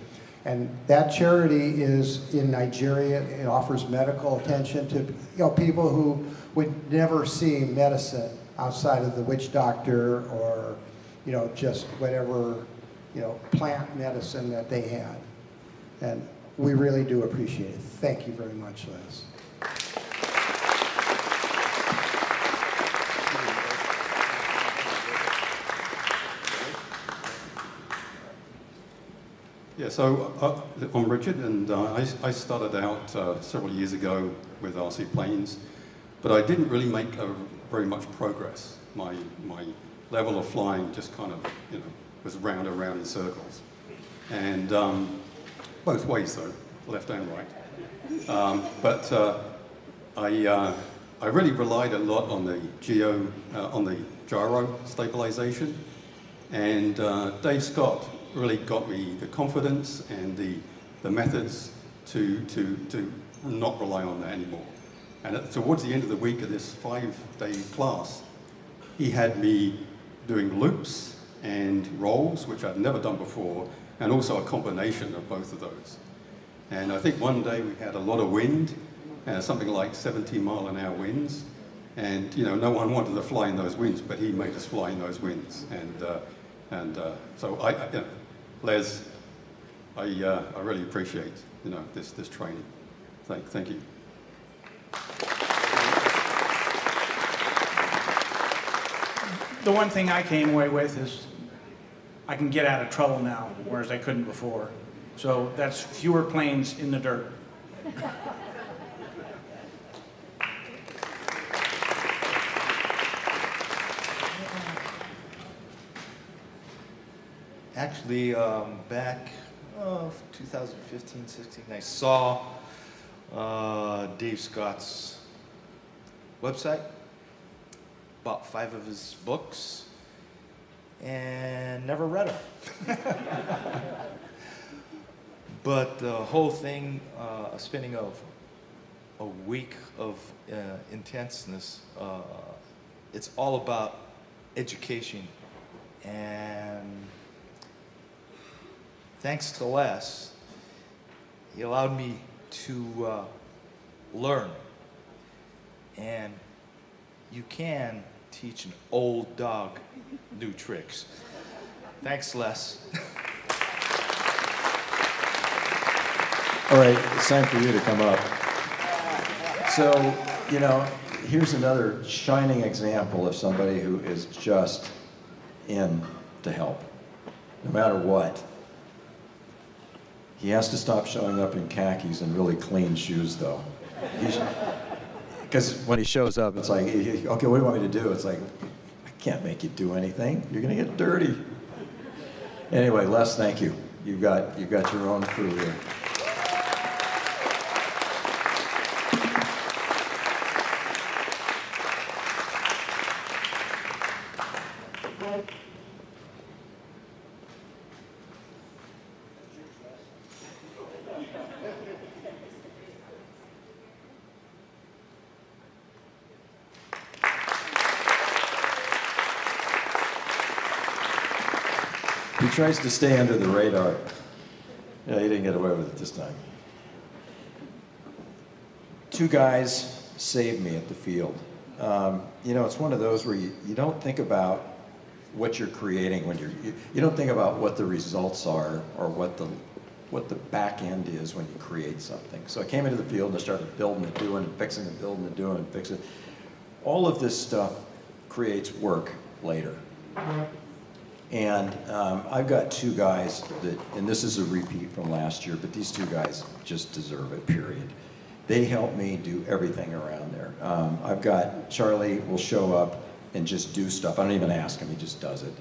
And that charity is in Nigeria. It offers medical attention to, you know, people who would never see medicine outside of the witch doctor, or, you know, just whatever, you know, plant medicine that they had. And we really do appreciate it. Thank you very much, Les. Yeah, so I'm Richard, and I started out several years ago with RC planes, but I didn't really make very much progress. My level of flying just kind of, you know, was round and round in circles, and both ways though, left and right. But I I really relied a lot on the gyro stabilization, and Dave Scott really got me the confidence and the methods to not rely on that anymore. And towards the end of the week of this 5-day class, he had me doing loops and rolls, which I'd never done before, and also a combination of both of those. And I think one day we had a lot of wind, something like 70-mile-an-hour winds, and no one wanted to fly in those winds, but he made us fly in those winds. So Les, I really appreciate this training. Thank you. The one thing I came away with is I can get out of trouble now, whereas I couldn't before. So that's fewer planes in the dirt. Actually, back 2015, 16, I saw Dave Scott's website, bought 5 of his books, and never read them. But the whole thing, spending of a week of intenseness, it's all about education. And thanks to Les, he allowed me to learn. And you can teach an old dog new tricks. Thanks, Les. All right, it's time for you to come up. So, here's another shining example of somebody who is just in to help, no matter what. He has to stop showing up in khakis and really clean shoes, though. Because when he shows up, it's like, okay, what do you want me to do? It's like, I can't make you do anything. You're going to get dirty. Anyway, Les, thank you. You've got your own crew here. He tries to stay under the radar. Yeah, he didn't get away with it this time. 2 guys saved me at the field. It's one of those where you don't think about what you're creating when you don't think about what the results are or what the back end is when you create something. So I came into the field and I started building and doing and fixing and building and doing and fixing. All of this stuff creates work later. And I've got 2 guys that, and this is a repeat from last year, but these 2 guys just deserve it, period. They help me do everything around there. I've got Charlie will show up and just do stuff. I don't even ask him, he just does it.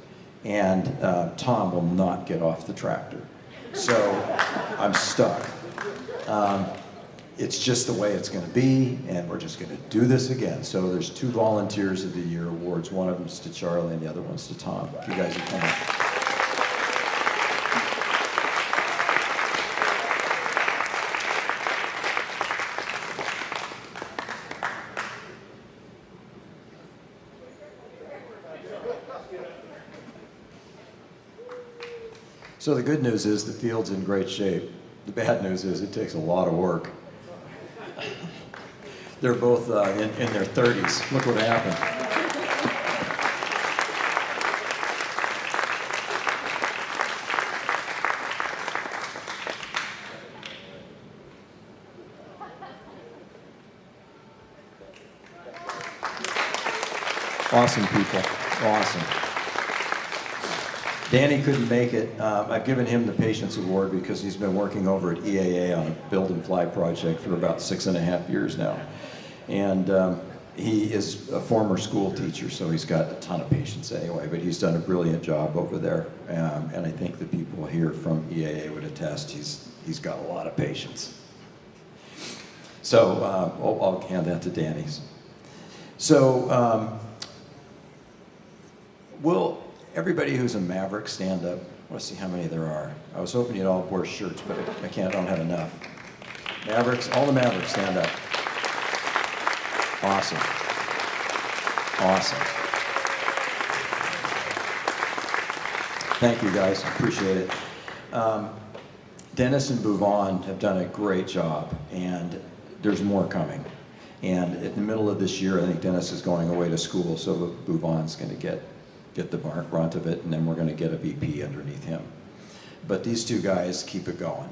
And Tom will not get off the tractor. So I'm stuck. It's just the way it's going to be, and we're just going to do this again. So there's 2 Volunteers of the Year awards. One of them's to Charlie, and the other one's to Tom. You guys are coming. So the good news is the field's in great shape. The bad news is it takes a lot of work. They're both in their 30s. Look what happened. Awesome people. Awesome. Danny couldn't make it. I've given him the Patience Award because he's been working over at EAA on a build and fly project for about 6.5 years now. And he is a former school teacher, so he's got a ton of patience anyway, but he's done a brilliant job over there. And I think the people here from EAA would attest he's got a lot of patience. So I'll hand that to Danny's. So, will everybody who's a Maverick stand up? I want to see how many there are. I was hoping you'd all wear shirts, but I can't, I don't have enough. Mavericks, all the Mavericks stand up. Awesome. Awesome. Thank you guys, appreciate it. Dennis and Bouvon have done a great job, and there's more coming. And in the middle of this year, I think Dennis is going away to school, so Bouvon's going to get the brunt of it, and then we're going to get a VP underneath him. But these two guys keep it going.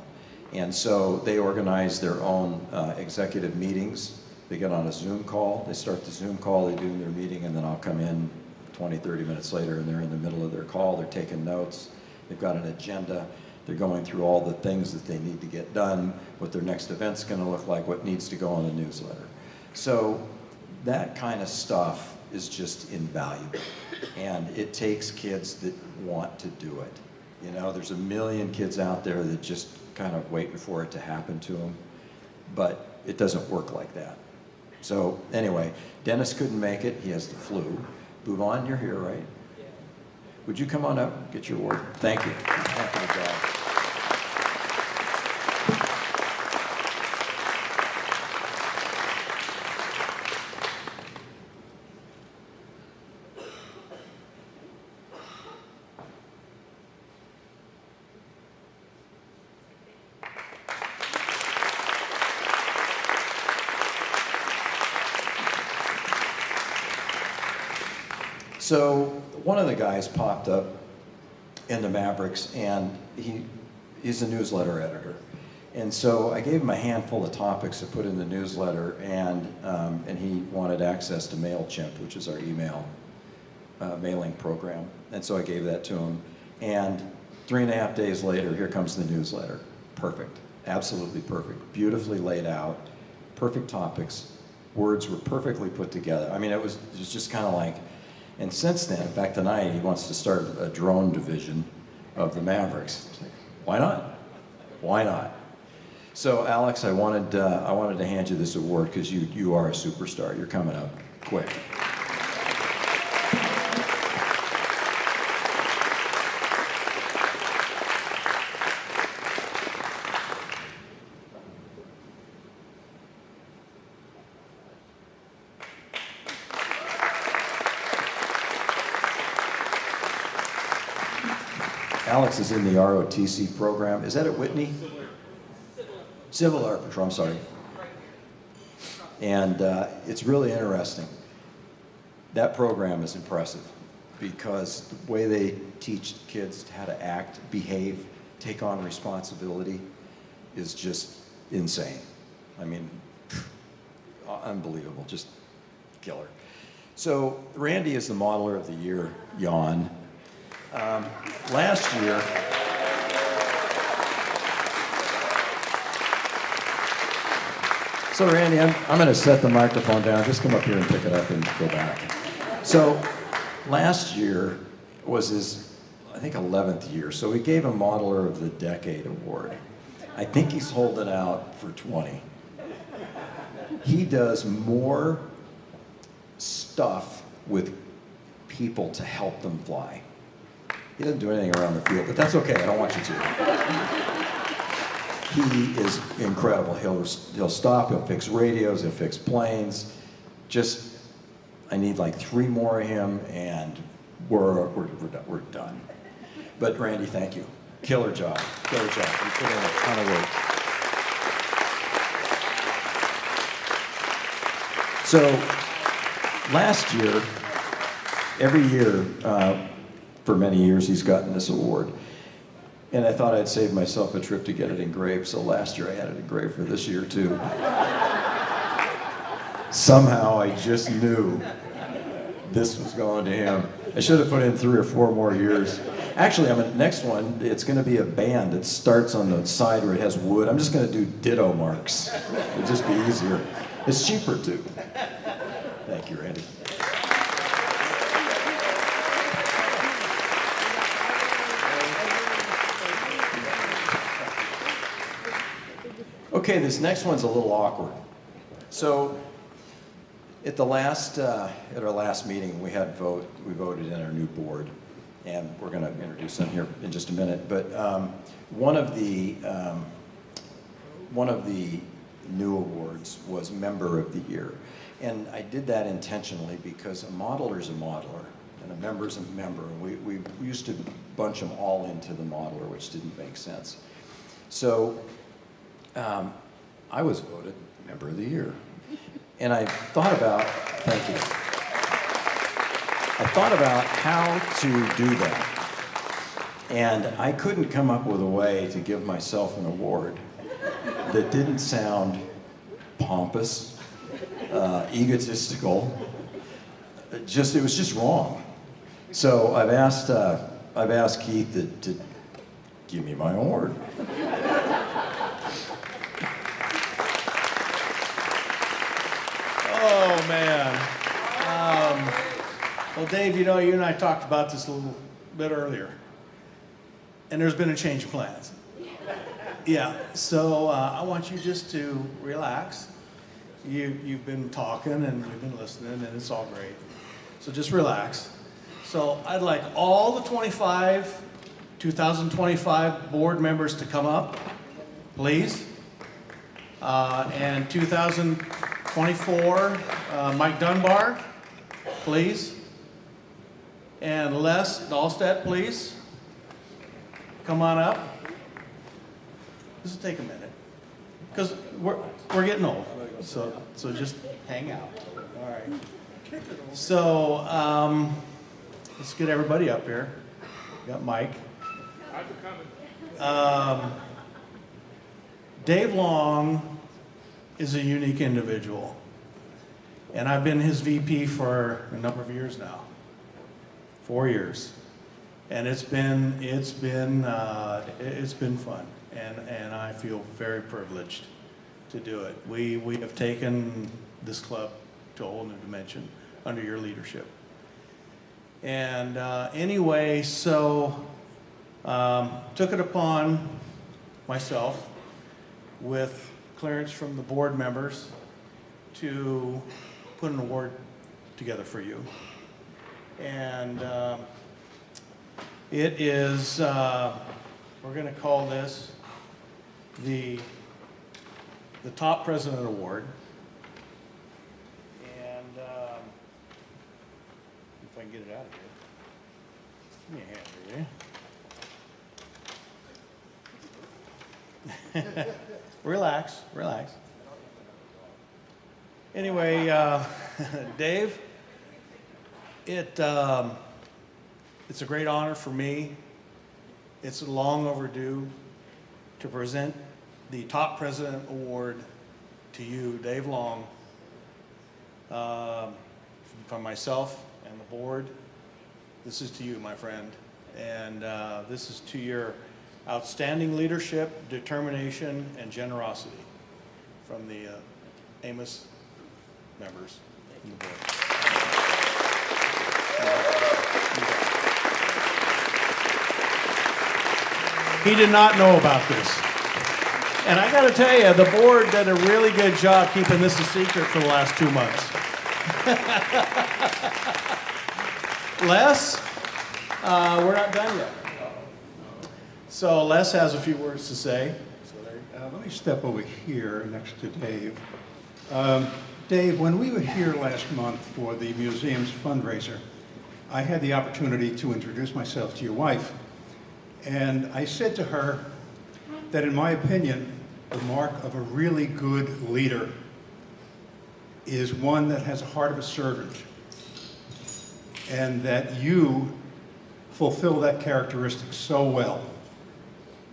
And so they organize their own executive meetings. They get on a Zoom call, they start the Zoom call, they do their meeting, and then I'll come in 20, 30 minutes later, and they're in the middle of their call, they're taking notes, they've got an agenda, they're going through all the things that they need to get done, what their next event's gonna look like, what needs to go on the newsletter. So that kind of stuff is just invaluable. And it takes kids that want to do it. You know, there's a million kids out there that just kind of waiting for it to happen to them, but it doesn't work like that. So anyway, Dennis couldn't make it, he has the flu. Bouvon, you're here, right? Yeah. Would you come on up, get your award? Thank you. Thank you, job. So one of the guys popped up in the Mavrix, and he's a newsletter editor. And so I gave him a handful of topics to put in the newsletter, and he wanted access to MailChimp, which is our email mailing program. And so I gave that to him. And 3.5 days later, here comes the newsletter. Perfect, absolutely perfect. Beautifully laid out, perfect topics. Words were perfectly put together. I mean, it was just kind of like, and since then, in fact, tonight he wants to start a drone division of the Mavrix. Why not? Why not? So, Alex, I wanted to hand you this award because you are a superstar. You're coming up quick. Alex is in the ROTC program. Is that at Whitney? Civil Air Patrol, I'm sorry. And it's really interesting. That program is impressive because the way they teach kids how to act, behave, take on responsibility is just insane. I mean, unbelievable, just killer. So Randy is the Modeler of the Year, yawn. Last year, so Randy, I'm going to set the microphone down. Just come up here and pick it up and go back. So last year was his, I think, 11th year. So we gave him Modeler of the Decade award. I think he's holding out for 20. He does more stuff with people to help them fly. He doesn't do anything around the field, but that's okay. I don't want you to. He is incredible. He'll stop, he'll fix radios, he'll fix planes. Just, I need like 3 more of him, and we're done. But Randy, thank you. Killer job. Killer job. You put in a ton of work. So last year, every year, for many years, he's gotten this award. And I thought I'd save myself a trip to get it engraved, so last year I had it engraved for this year too. Somehow I just knew this was going to him. I should have put in 3 or 4 more years. Actually, next one, it's going to be a band that starts on the side where it has wood. I'm just going to do ditto marks. It'll just be easier. It's cheaper too. Thank you, Randy. Okay, this next one's a little awkward. So, At the last, at our last meeting, we voted in our new board, and we're going to introduce them here in just a minute. But one of the new awards was Member of the Year, and I did that intentionally because a modeler's a modeler, and a member's a member. We used to bunch them all into the modeler, which didn't make sense. So I was voted Member of the Year. And I thought about, thank you. I thought about how to do that. And I couldn't come up with a way to give myself an award that didn't sound pompous, egotistical. It was just wrong. So I've asked Keith to give me my award. Oh, man. Well, Dave, you know, you and I talked about this a little bit earlier. And there's been a change of plans. Yeah, so I want you just to relax. You've been talking and you've been listening, and it's all great. So just relax. So I'd like all the 2025 board members to come up, please. And 2024, Mike Dunbar, please. And Les Dahlstedt, please. Come on up. This will take a minute, because we're getting old. So just hang out. All right. So let's get everybody up here. We got Mike. Dave Long is a unique individual, and I've been his VP for a number of years now, 4 years, and it's been fun, and I feel very privileged to do it. We have taken this club to a whole new dimension under your leadership. And anyway, so took it upon myself, with clearance from the board members, to put an award together for you. And it is, we're going to call this the Top President Award. And if I can get it out of here. Give me a hand here, will you? Relax, relax. Anyway, Dave, it's a great honor for me. It's long overdue to present the Top President Award to you, Dave Long, from myself and the board. This is to you, my friend, and this is to your outstanding leadership, determination, and generosity from the Amos members and the board. He did not know about this. And I got to tell you, the board did a really good job keeping this a secret for the last 2 months. Les, we're not done yet. So Les has a few words to say. Let me step over here next to Dave. Dave, when we were here last month for the museum's fundraiser, I had the opportunity to introduce myself to your wife. And I said to her that, in my opinion, the mark of a really good leader is one that has a heart of a servant, and that you fulfill that characteristic so well.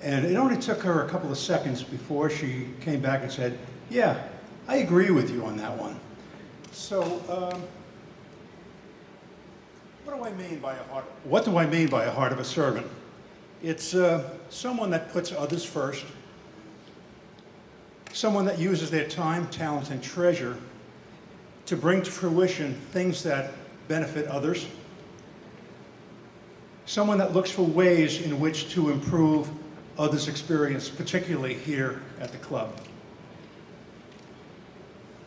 And it only took her a couple of seconds before she came back and said, yeah, I agree with you on that one. So, what do I mean by a heart of a servant? It's someone that puts others first, someone that uses their time, talent, and treasure to bring to fruition things that benefit others, someone that looks for ways in which to improve others' experience, particularly here at the club.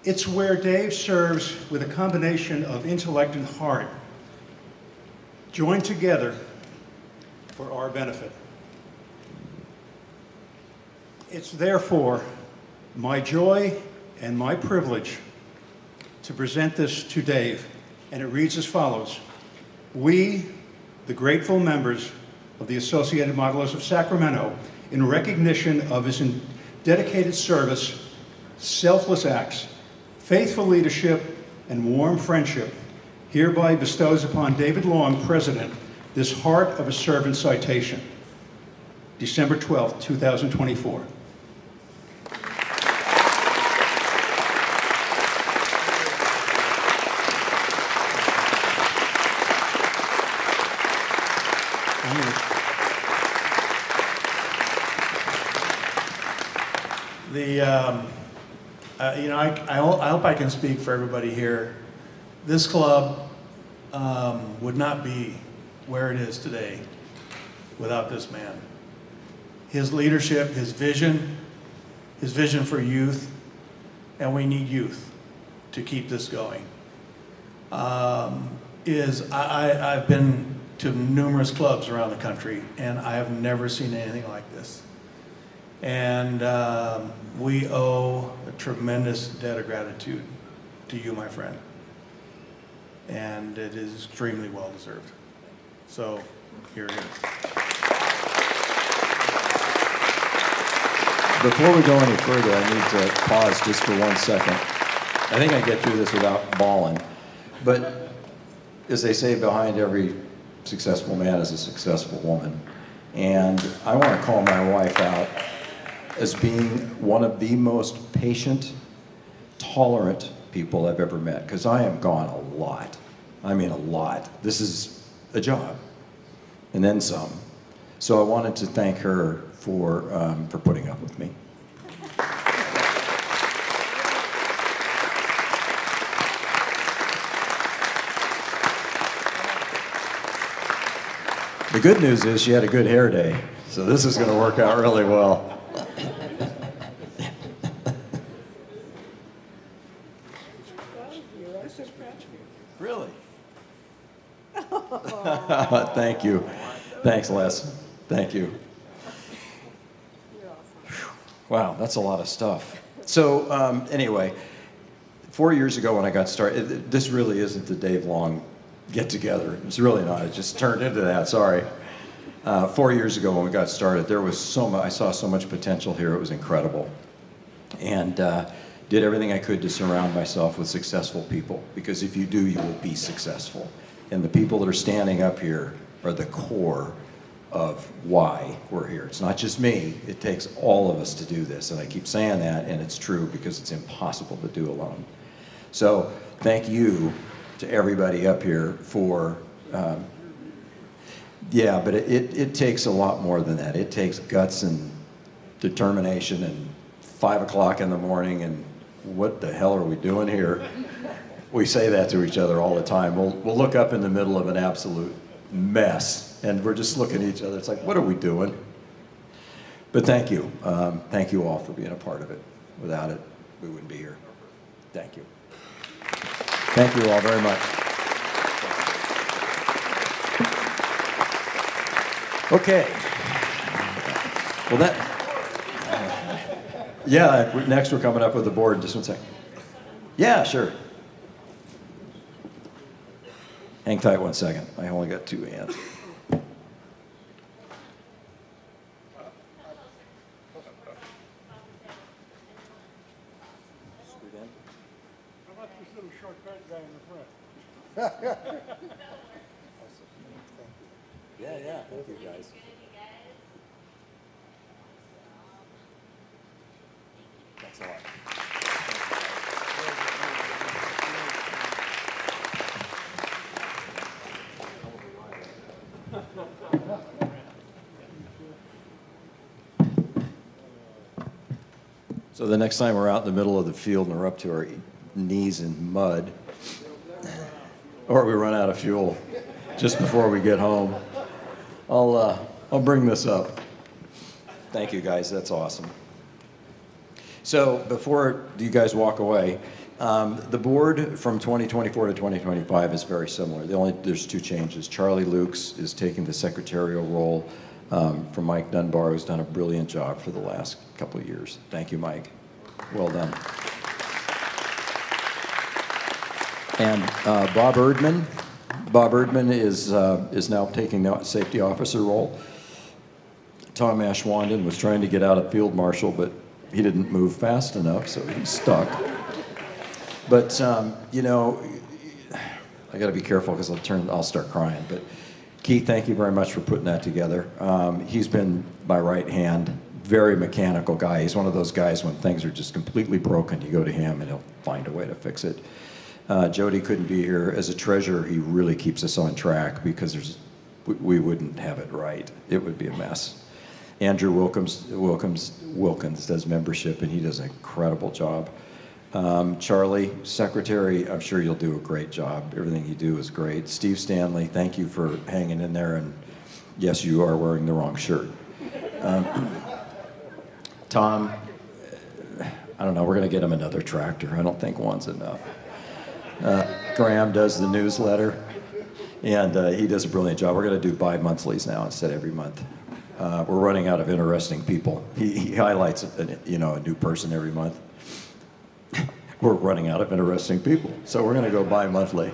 It's where Dave serves with a combination of intellect and heart, joined together for our benefit. It's therefore my joy and my privilege to present this to Dave, and it reads as follows. We, the grateful members of the Associated Modelers of Sacramento, in recognition of his dedicated service, selfless acts, faithful leadership, and warm friendship, hereby bestows upon David Long, President, this Heart of a Servant citation. December 12th, 2024. I hope I can speak for everybody here. This club would not be where it is today without this man. His leadership, his vision for youth, and we need youth to keep this going. I've been to numerous clubs around the country, and I have never seen anything like this. And we owe a tremendous debt of gratitude to you, my friend. And it is extremely well deserved. So here it is. Before we go any further, I need to pause just for 1 second. I think I get through this without bawling. But as they say, behind every successful man is a successful woman. And I want to call my wife out as being one of the most patient, tolerant people I've ever met, because I am gone a lot. I mean a lot. This is a job, and then some. So I wanted to thank her for putting up with me. The good news is she had a good hair day, so this is going to work out really well. Really? Thank you. Thanks, Les. Thank you. Wow, that's a lot of stuff. So anyway, 4 years ago when I got started, this really isn't the Dave Long get-together. It's really not. It just turned into that. Sorry. 4 years ago when we got started, there was I saw so much potential here. It was incredible. And did everything I could to surround myself with successful people, because if you do, you will be successful. And the people that are standing up here are the core of why we're here. It's not just me. It takes all of us to do this. And I keep saying that, and it's true, because it's impossible to do alone. So thank you to everybody up here for, yeah, but it takes a lot more than that. It takes guts and determination and 5 o'clock in the morning and what the hell are we doing here? We say that to each other all the time. We'll look up in the middle of an absolute mess and we're just looking at each other. It's like, what are we doing? But thank you. Thank you all for being a part of it. Without it, we wouldn't be here. Thank you. Thank you all very much. Okay. Well, yeah, next we're coming up with the board. Just 1 second. Yeah, sure. Hang tight 1 second. I only got 2 hands. How about this little shortcut guy in the front? Yeah, thank you guys. Thanks a lot. So the next time we're out in the middle of the field and we're up to our knees in mud, or we run out of fuel just before we get home, I'll bring this up. Thank you guys, that's awesome. So before you guys walk away, The board from 2024 to 2025 is very similar. There's two changes. Charlie Lukes is taking the secretarial role from Mike Dunbar, who's done a brilliant job for the last couple of years. Thank you, Mike. Well done. And Bob Erdman. Bob Erdman is now taking the safety officer role. Tom Ashwanden was trying to get out of field marshal, but he didn't move fast enough, so he's stuck. But you know, I got to be careful because I'll start crying. But Keith, thank you very much for putting that together. He's been my right hand, very mechanical guy. He's one of those guys when things are just completely broken, you go to him and he'll find a way to fix it. Jody couldn't be here. As a treasurer, he really keeps us on track because we wouldn't have it right. It would be a mess. Andrew Wilkins does membership, and he does an incredible job. Charlie, secretary, I'm sure you'll do a great job. Everything you do is great. Steve Stanley, thank you for hanging in there, and yes, you are wearing the wrong shirt. Tom, I don't know, we're going to get him another tractor. I don't think one's enough. Graham does the newsletter, and he does a brilliant job. We're going to do bi-monthlies now instead of every month. We're running out of interesting people. He highlights a new person every month. We're running out of interesting people, so we're going to go bi-monthly.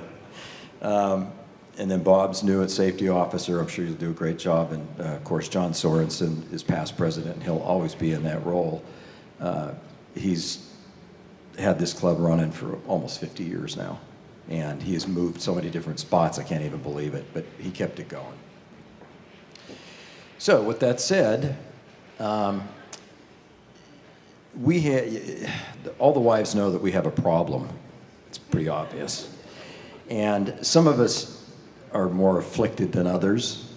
And then Bob's new at safety officer. I'm sure he'll do a great job. And of course, John Sorensen is past president, and he'll always be in that role. He's had this club running for almost 50 years now, and he has moved so many different spots, I can't even believe it, but he kept it going. So with that said, all the wives know that we have a problem. It's pretty obvious. And some of us are more afflicted than others.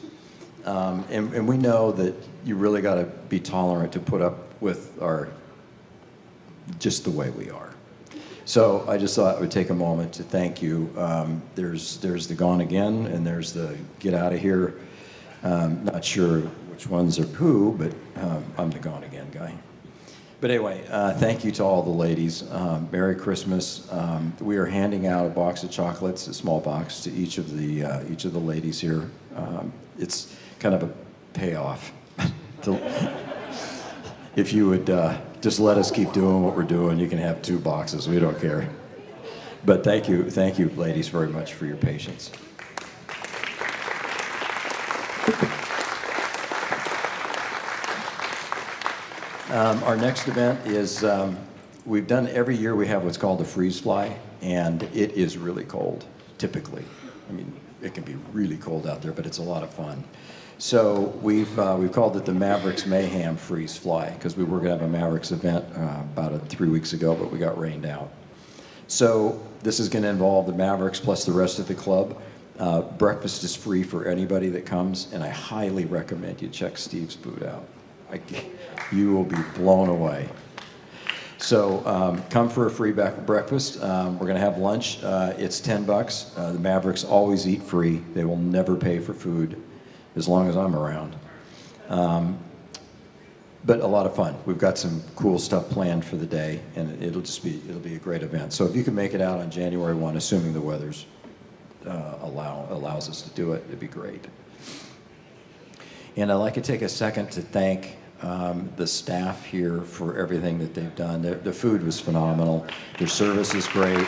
And we know that you really got to be tolerant to put up with just the way we are. So I just thought I would take a moment to thank you. There's the gone again, and there's the get out of here. Not sure which ones are who, but I'm the gone again guy. But anyway, thank you to all the ladies. Merry Christmas. We are handing out a box of chocolates, a small box, to each of the ladies here. It's kind of a payoff. If you would just let us keep doing what we're doing, you can have 2 boxes. We don't care. But thank you, ladies, very much for your patience. Our next event is, we've done every year we have what's called the freeze fly, and it is really cold, typically. I mean, it can be really cold out there, but it's a lot of fun. So we've called it the Mavrix Mayhem Freeze Fly, because we were going to have a Mavrix event about 3 weeks ago, but we got rained out. So this is going to involve the Mavrix plus the rest of the club. Breakfast is free for anybody that comes, and I highly recommend you check Steve's food out. You will be blown away. So come for a free breakfast. We're going to have lunch. It's $10. The Mavrix always eat free. They will never pay for food as long as I'm around. But a lot of fun. We've got some cool stuff planned for the day, and it'll be a great event. So if you can make it out on January 1, assuming the weather's allows us to do it, it'd be great. And I'd like to take a second to thank the staff here for everything that they've done. The food was phenomenal. Their service is great.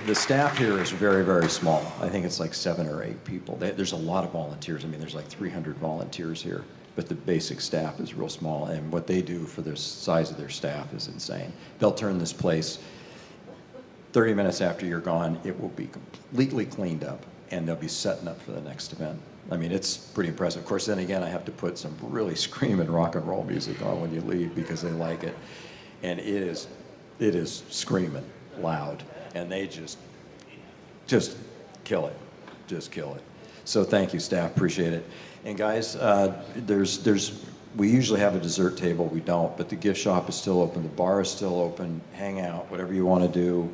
The staff here is very, very small. I think it's like 7 or 8 people. There's a lot of volunteers. I mean, there's like 300 volunteers here, but the basic staff is real small, and what they do for the size of their staff is insane. They'll turn this place 30 minutes after you're gone, it will be completely cleaned up, and they'll be setting up for the next event. I mean, it's pretty impressive. Of course, then again, I have to put some really screaming rock and roll music on when you leave because they like it. And it is screaming loud, and they just kill it. Just kill it. So thank you, staff. Appreciate it. And guys, we usually have a dessert table. We don't, but the gift shop is still open. The bar is still open. Hang out, whatever you want to do.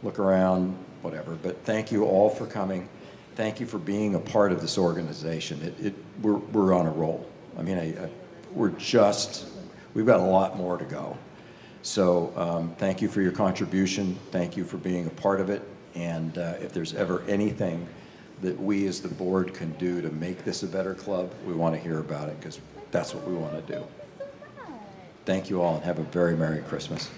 Look around, whatever. But thank you all for coming. Thank you for being a part of this organization. We're on a roll. I mean, we've got a lot more to go. So thank you for your contribution. Thank you for being a part of it. And if there's ever anything that we as the board can do to make this a better club, we want to hear about it because that's what we want to do. Thank you all and have a very Merry Christmas.